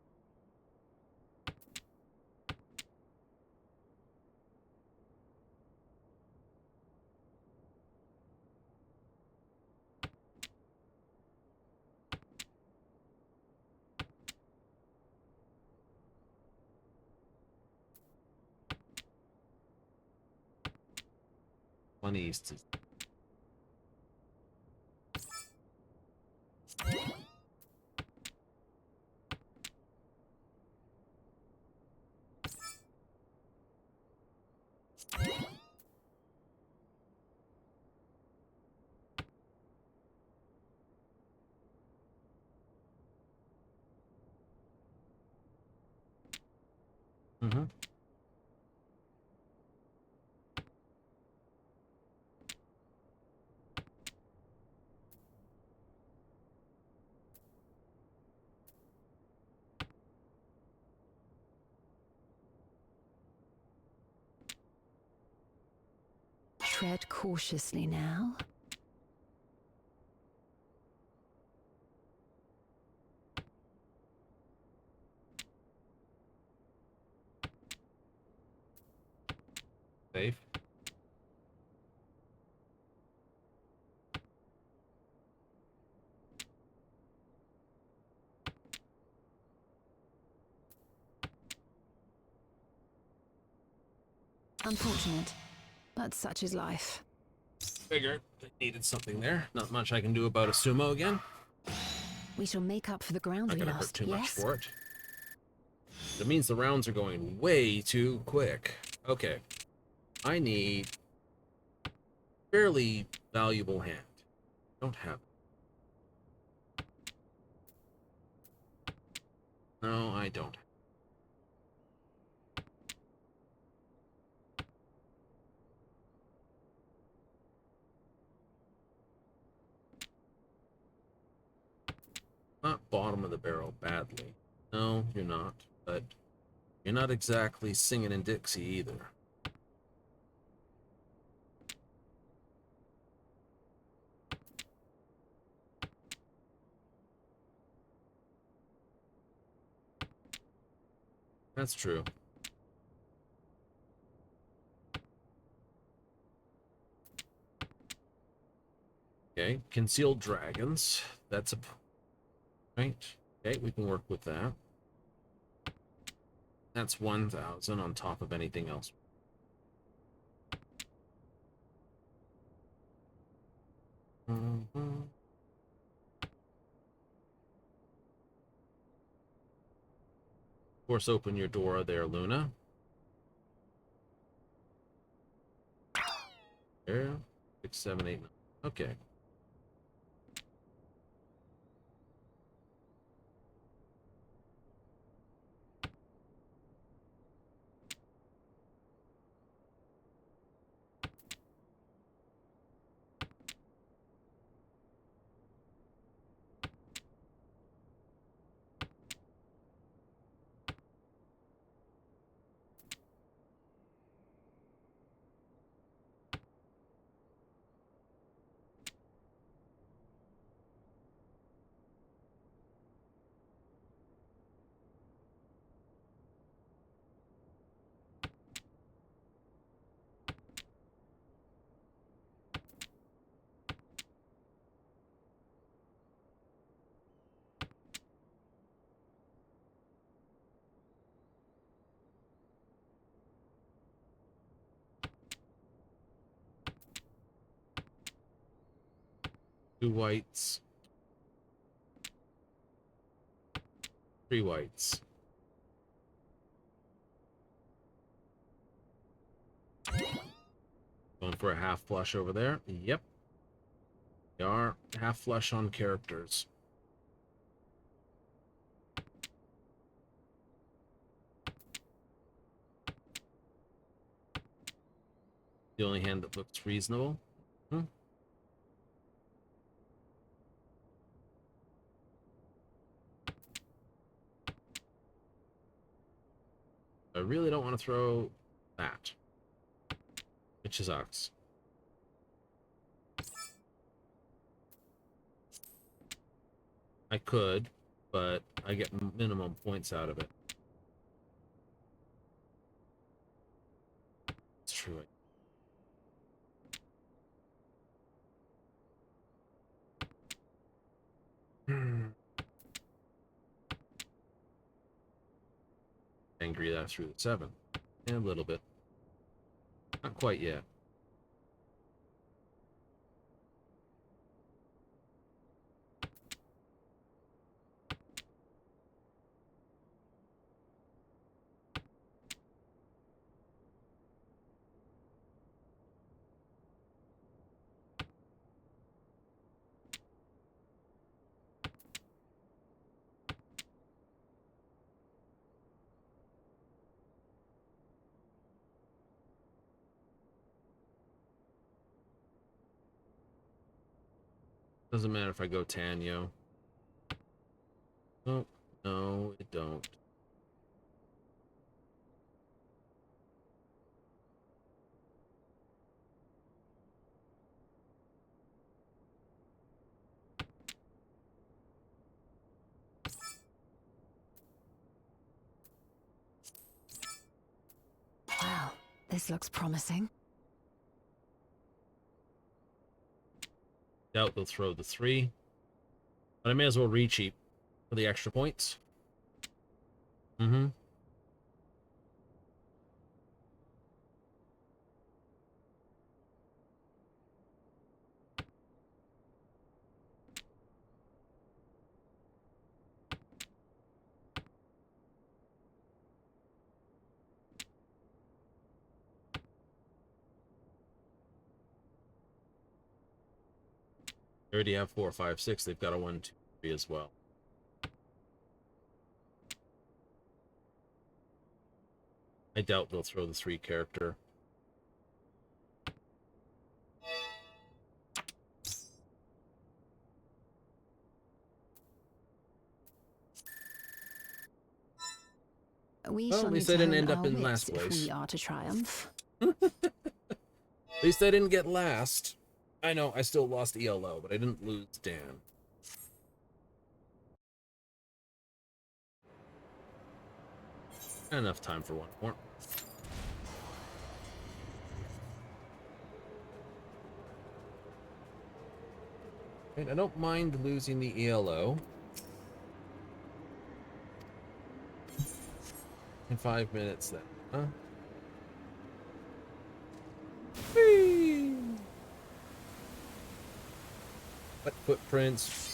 One east is Tread cautiously now. safe. Unfortunate, but such is life. Figured I needed something there. Not much I can do about a sumo again. We shall make up for the ground Not we gonna hurt lost, too much yes? for it. That means the rounds are going way too quick. Okay. I need fairly valuable hand. Don't have it. No, I don't. Not bottom of the barrel badly. No, you're not. But you're not exactly singing in Dixie either. That's true. Okay, concealed dragons. That's a right. Okay, we can work with that. That's 1,000 on top of anything else. Of course, open your Dora there, Luna. There. 6, 7, 8, 9. Okay. Two whites. 3 whites. Going for a half flush over there. Yep. We are half flush on characters. The only hand that looks reasonable. I really don't want to throw that. Which is Ox. I could, but I get minimum points out of it. It's true. Angry that through the 7. And a little bit. Not quite yet. Doesn't matter if I go Tanyo. Oh, no, it don't. Wow, this looks promising. Doubt they'll throw the 3. But I may as well re-cheap for the extra points. Mm-hmm. They already have 4, 5, 6. They've got a 1, 2, 3 as well. I doubt they'll throw the 3 character. We Well, shall at need least to I didn't hone end up our in wits last if place. we are to triumph. At least I didn't get last. I know, I still lost ELO, but I didn't lose Dan. Enough time for one more. Right, I don't mind losing the ELO. In 5 minutes then, huh? Whee! What footprints?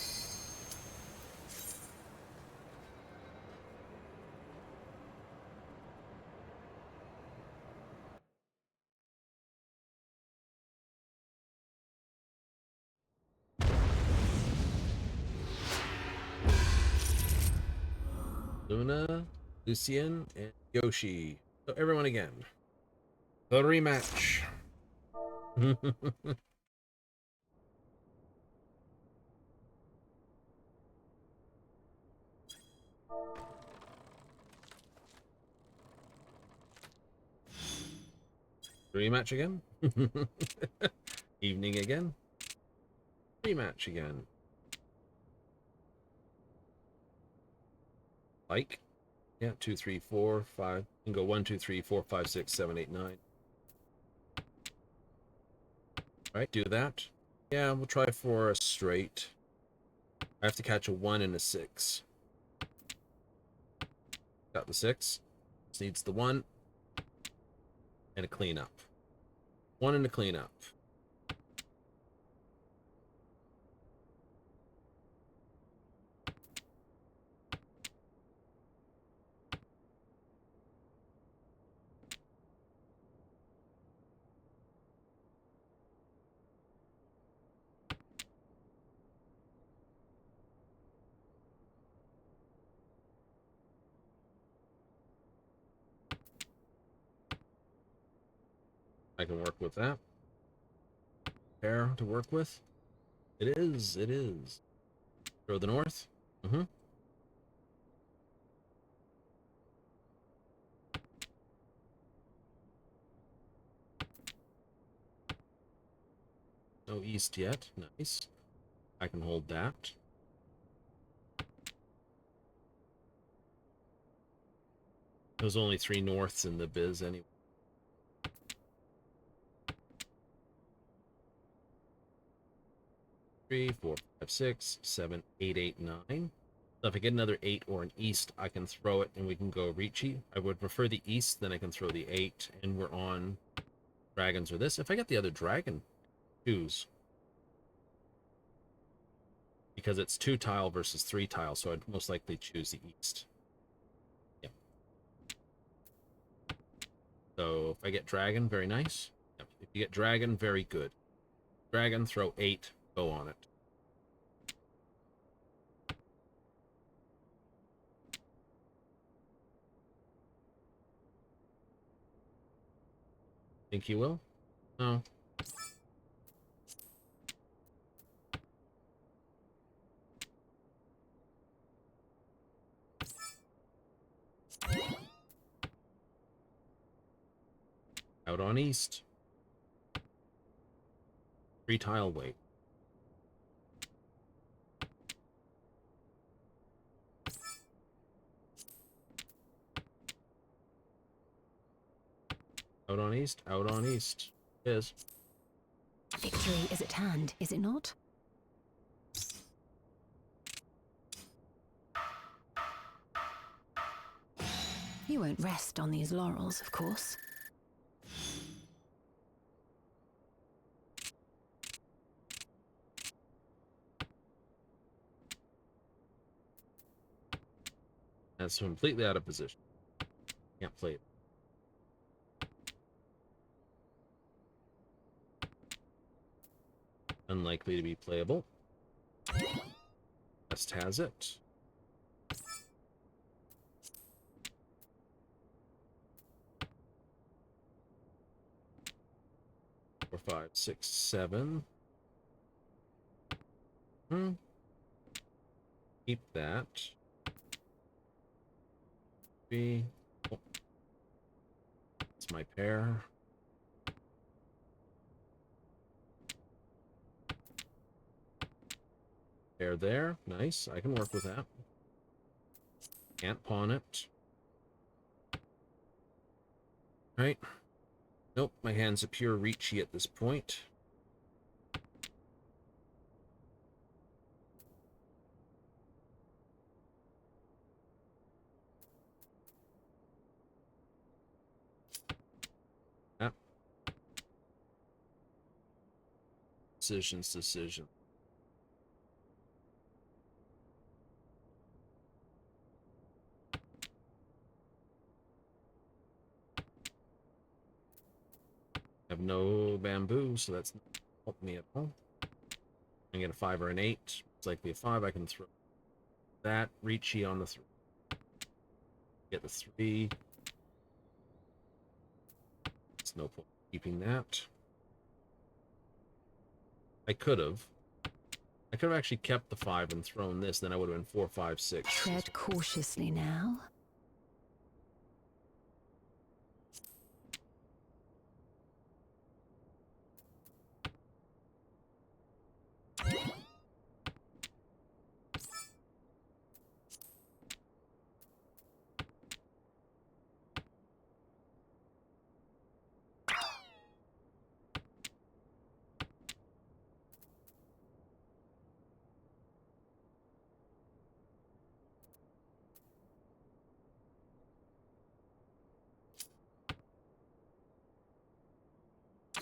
Luna, Lucian, and Yoshi. So everyone again. The rematch. Rematch again. Evening again. Rematch again. Like. Yeah, 2, 3, 4, 5. You can go 1, 2, 3, 4, 5, 6, 7, 8, 9. All right, do that. Yeah, we'll try for a straight. I have to catch a 1 and a 6. Got the 6. This needs the 1 and a cleanup. 1 and a cleanup. I can work with that. Pair to work with. It is. It is. Throw the north. No east yet. Nice. I can hold that. There's only 3 norths in the biz anyway. 3, 4, 5, 6, 7, 8, 8, 9. So if I get another 8 or an east, I can throw it and we can go Ricci. I would prefer the east, then I can throw the 8 and we're on dragons or this. If I get the other dragon, choose. Because it's 2 tile versus 3 tile, so I'd most likely choose the east. Yep. So if I get dragon, very nice. Yep. If you get dragon, very good. Dragon, throw 8, go on it. Think you will? No. Out on east. 3 tile wait. Out on east, out on east. It is. Victory is at hand, is it not? You won't rest on these laurels, of course. That's completely out of position. Can't play it. Unlikely to be playable. West has it. Four, 5, 6, 7. Keep that. 3. Oh. It's my pair. Pair there. Nice. I can work with that. Can't pawn it. Right. Nope. My hand's a pure Ricci at this point. Yep. Decision. I have no bamboo, so that's not helping me at all. I get a 5 or an 8. It's likely a 5. I can throw that. Ricci on the 3. Get the 3. There's no point keeping that. I could have. I could have actually kept the 5 and thrown this, then I would have been 4, 5, 6. Tread cautiously now.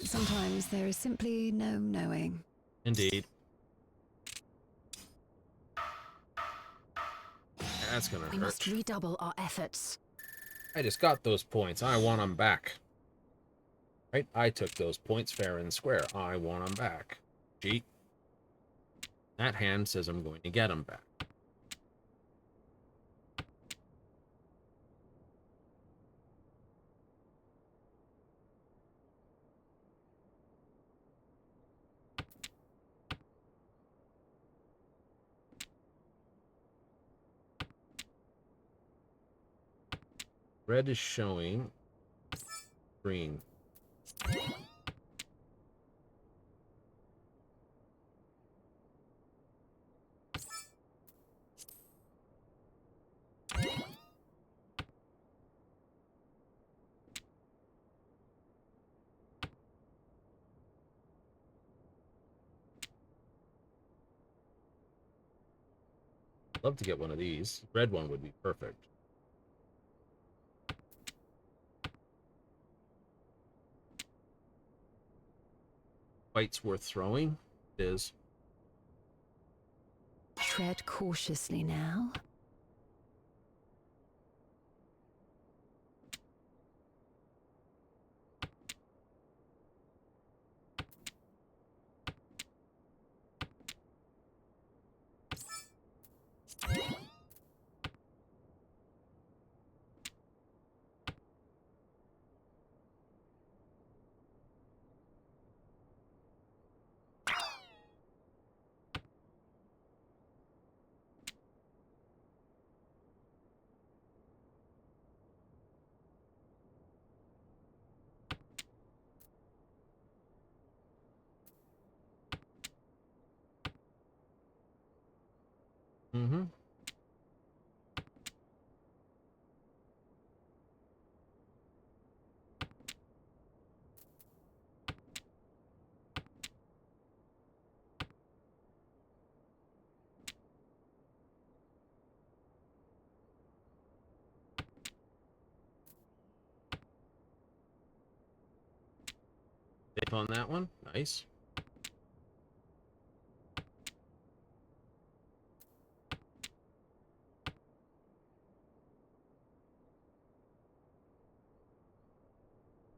Sometimes there is simply no knowing. Indeed. That's gonna We hurt. must redouble our efforts. I just got those points. I want them back. Right? I took those points fair and square. I want them back. Cheat. That hand says I'm going to get them back. Red is showing green. Love to get one of these. Red one would be perfect. White's worth throwing. It is. Tread cautiously now. Mm-hmm. Safe on that one. Nice.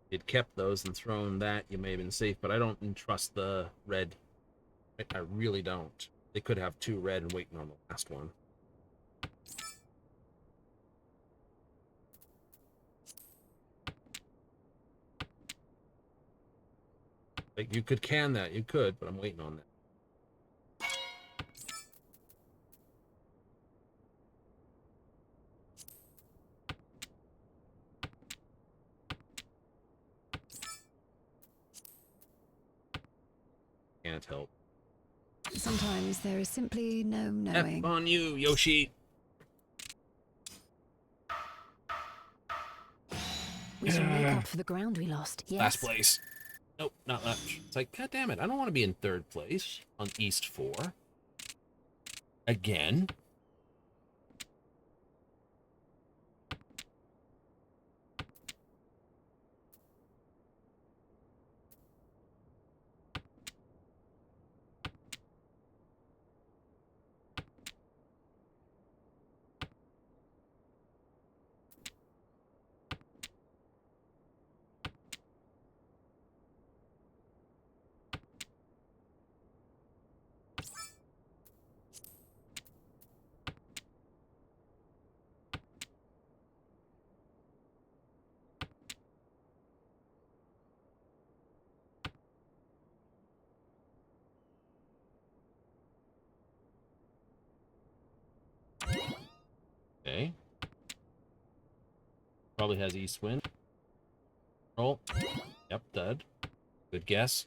If you'd kept those and thrown that, you may have been safe, but I don't trust the red. I really don't. They could have 2 red and waiting on the last one. Like, you could can that. You could, but I'm waiting on that. Can't help. Sometimes there is simply no knowing. F on you, Yoshi. We shall make up for the ground we lost. Yes. Last place. Nope, not much. It's like, god damn it, I don't want to be in 3rd place on East 4. Again. Okay. Probably has east wind. Roll. Yep, dead. Good guess.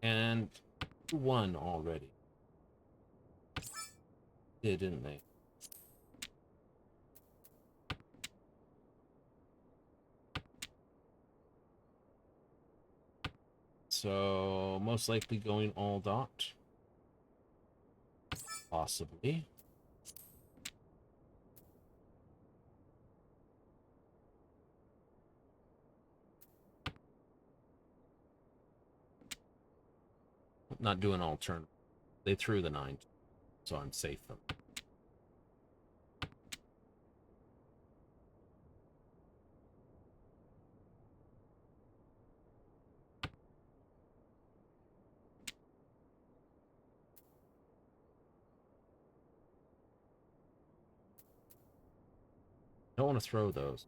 And won already. Didn't they? So, most likely going all dot. Possibly. Not doing all turn. They threw the 9, so I'm safe them. Don't want to throw those.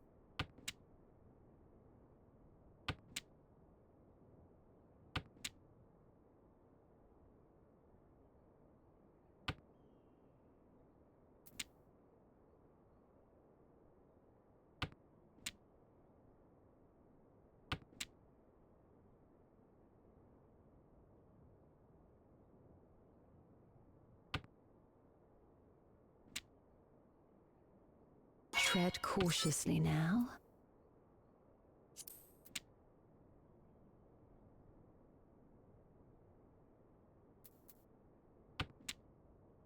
Tread cautiously now.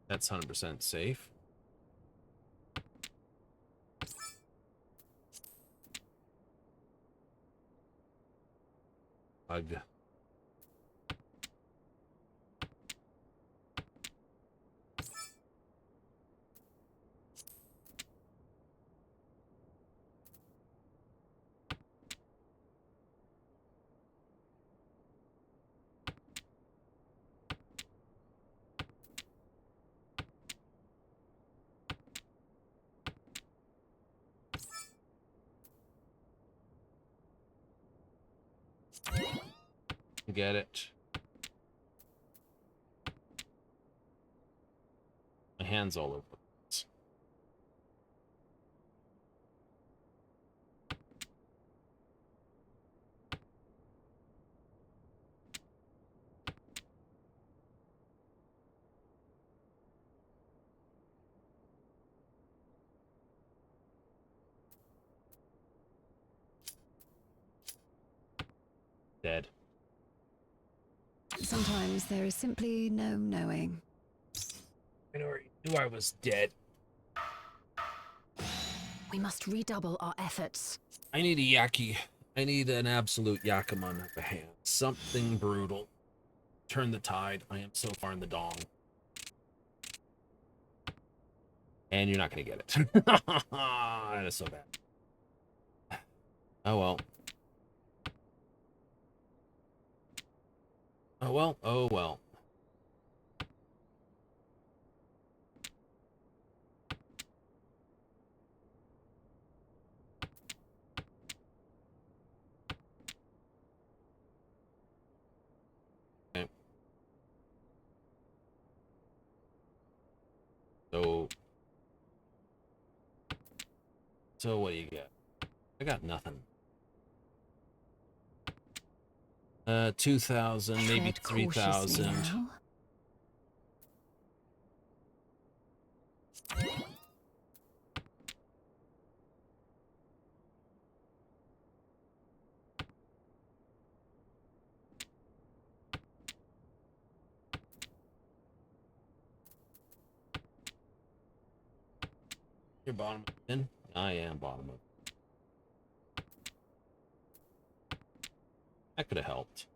That's 100% safe. Ugh. Get it. My hand's all over. Dead. Sometimes there is simply no knowing. I already knew I was dead. We must redouble our efforts. I need a Yaki. I need an absolute Yakuman of a hand. Something brutal. Turn the tide. I am so far in the dong. And you're not going to get it. That is so bad. Oh well. Oh well. Oh well. Okay. So what do you get? I got nothing. 2,000, maybe 3,000. You're bottom of 10? I am bottom of. That could have helped.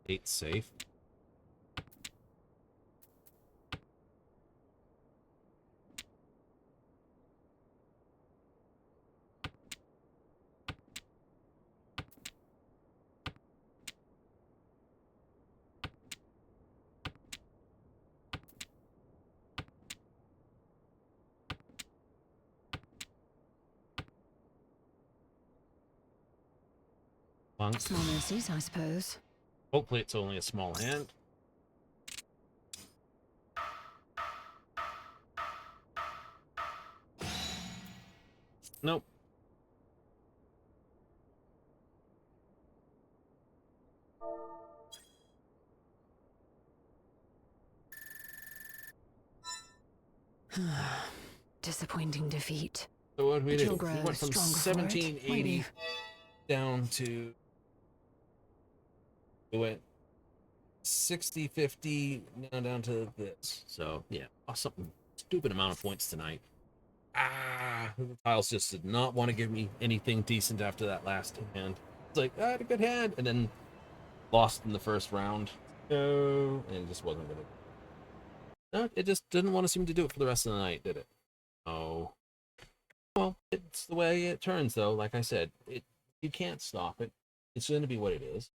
8 safe. Monk. Small mercies, I suppose. Hopefully it's only a small hand. Nope. Disappointing defeat. So what did we But do? you'll grow We went from stronger for it, won't 1780 you? down to... We went 60, 50, now down to this. So, yeah, something stupid amount of points tonight. The tiles just did not want to give me anything decent after that last hand. It's like, I had a good hand, and then lost in the first round. No, and it just wasn't gonna. No, it just didn't want to seem to do it for the rest of the night, did it? Oh. Well, it's the way it turns, though. Like I said, you can't stop it. It's going to be what it is.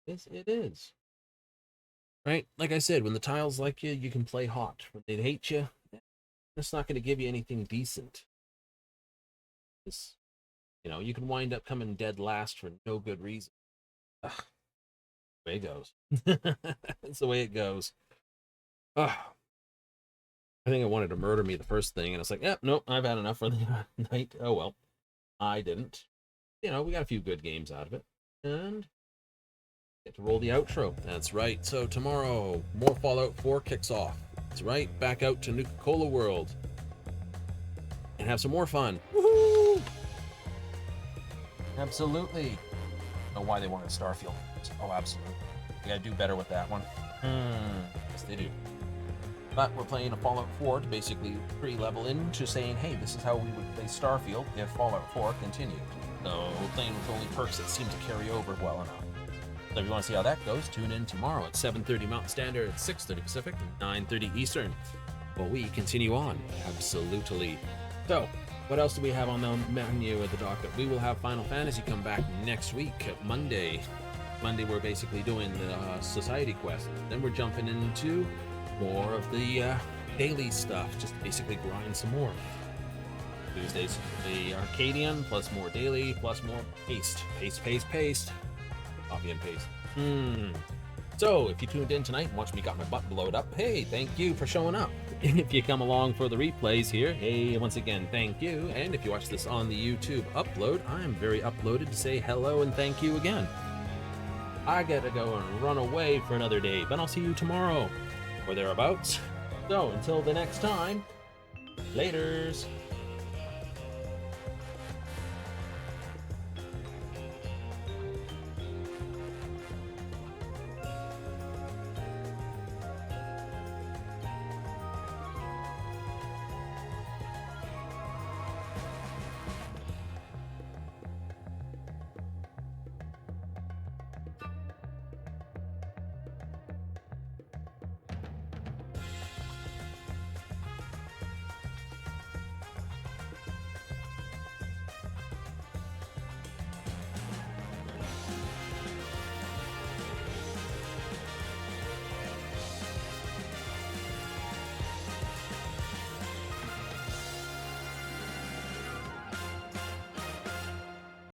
It is. Right? Like I said, when the tiles like you, you can play hot. When they hate you, it's not going to give you anything decent. It's, you can wind up coming dead last for no good reason. Ugh. The way it goes. It's the way it goes. Ugh. I think it wanted to murder me the first thing, and it's like, yep, nope, I've had enough for the night. Oh well. I didn't. We got a few good games out of it. And get to roll the outro. That's right. So tomorrow, more Fallout 4 kicks off. That's right. Back out to Nuka-Cola World. And have some more fun. Woohoo! Absolutely. I don't know why they wanted Starfield. Oh, absolutely. You gotta do better with that one. Yes, they do. But we're playing a Fallout 4 to basically pre-level into saying, hey, this is how we would play Starfield if Fallout 4 continued. So we're playing with only perks that seem to carry over well enough. So if you want to see how that goes, tune in tomorrow at 7:30 Mountain Standard, 6:30 Pacific, and 9:30 Eastern. Well, we continue on. Absolutely. So, what else do we have on the menu at the docket? We will have Final Fantasy come back next week, Monday. Monday, we're basically doing the Society Quest. Then we're jumping into more of the daily stuff, just basically grind some more. Tuesdays, the Arcadian, plus more daily, plus more paste. Paste. Copy and paste. So, if you tuned in tonight and watched me got my butt blowed up, hey, thank you for showing up. If you come along for the replays here, hey, once again, thank you. And if you watch this on the YouTube upload, I am very uploaded to say hello and thank you again. I gotta go and run away for another day, but I'll see you tomorrow or thereabouts. So, until the next time, laters.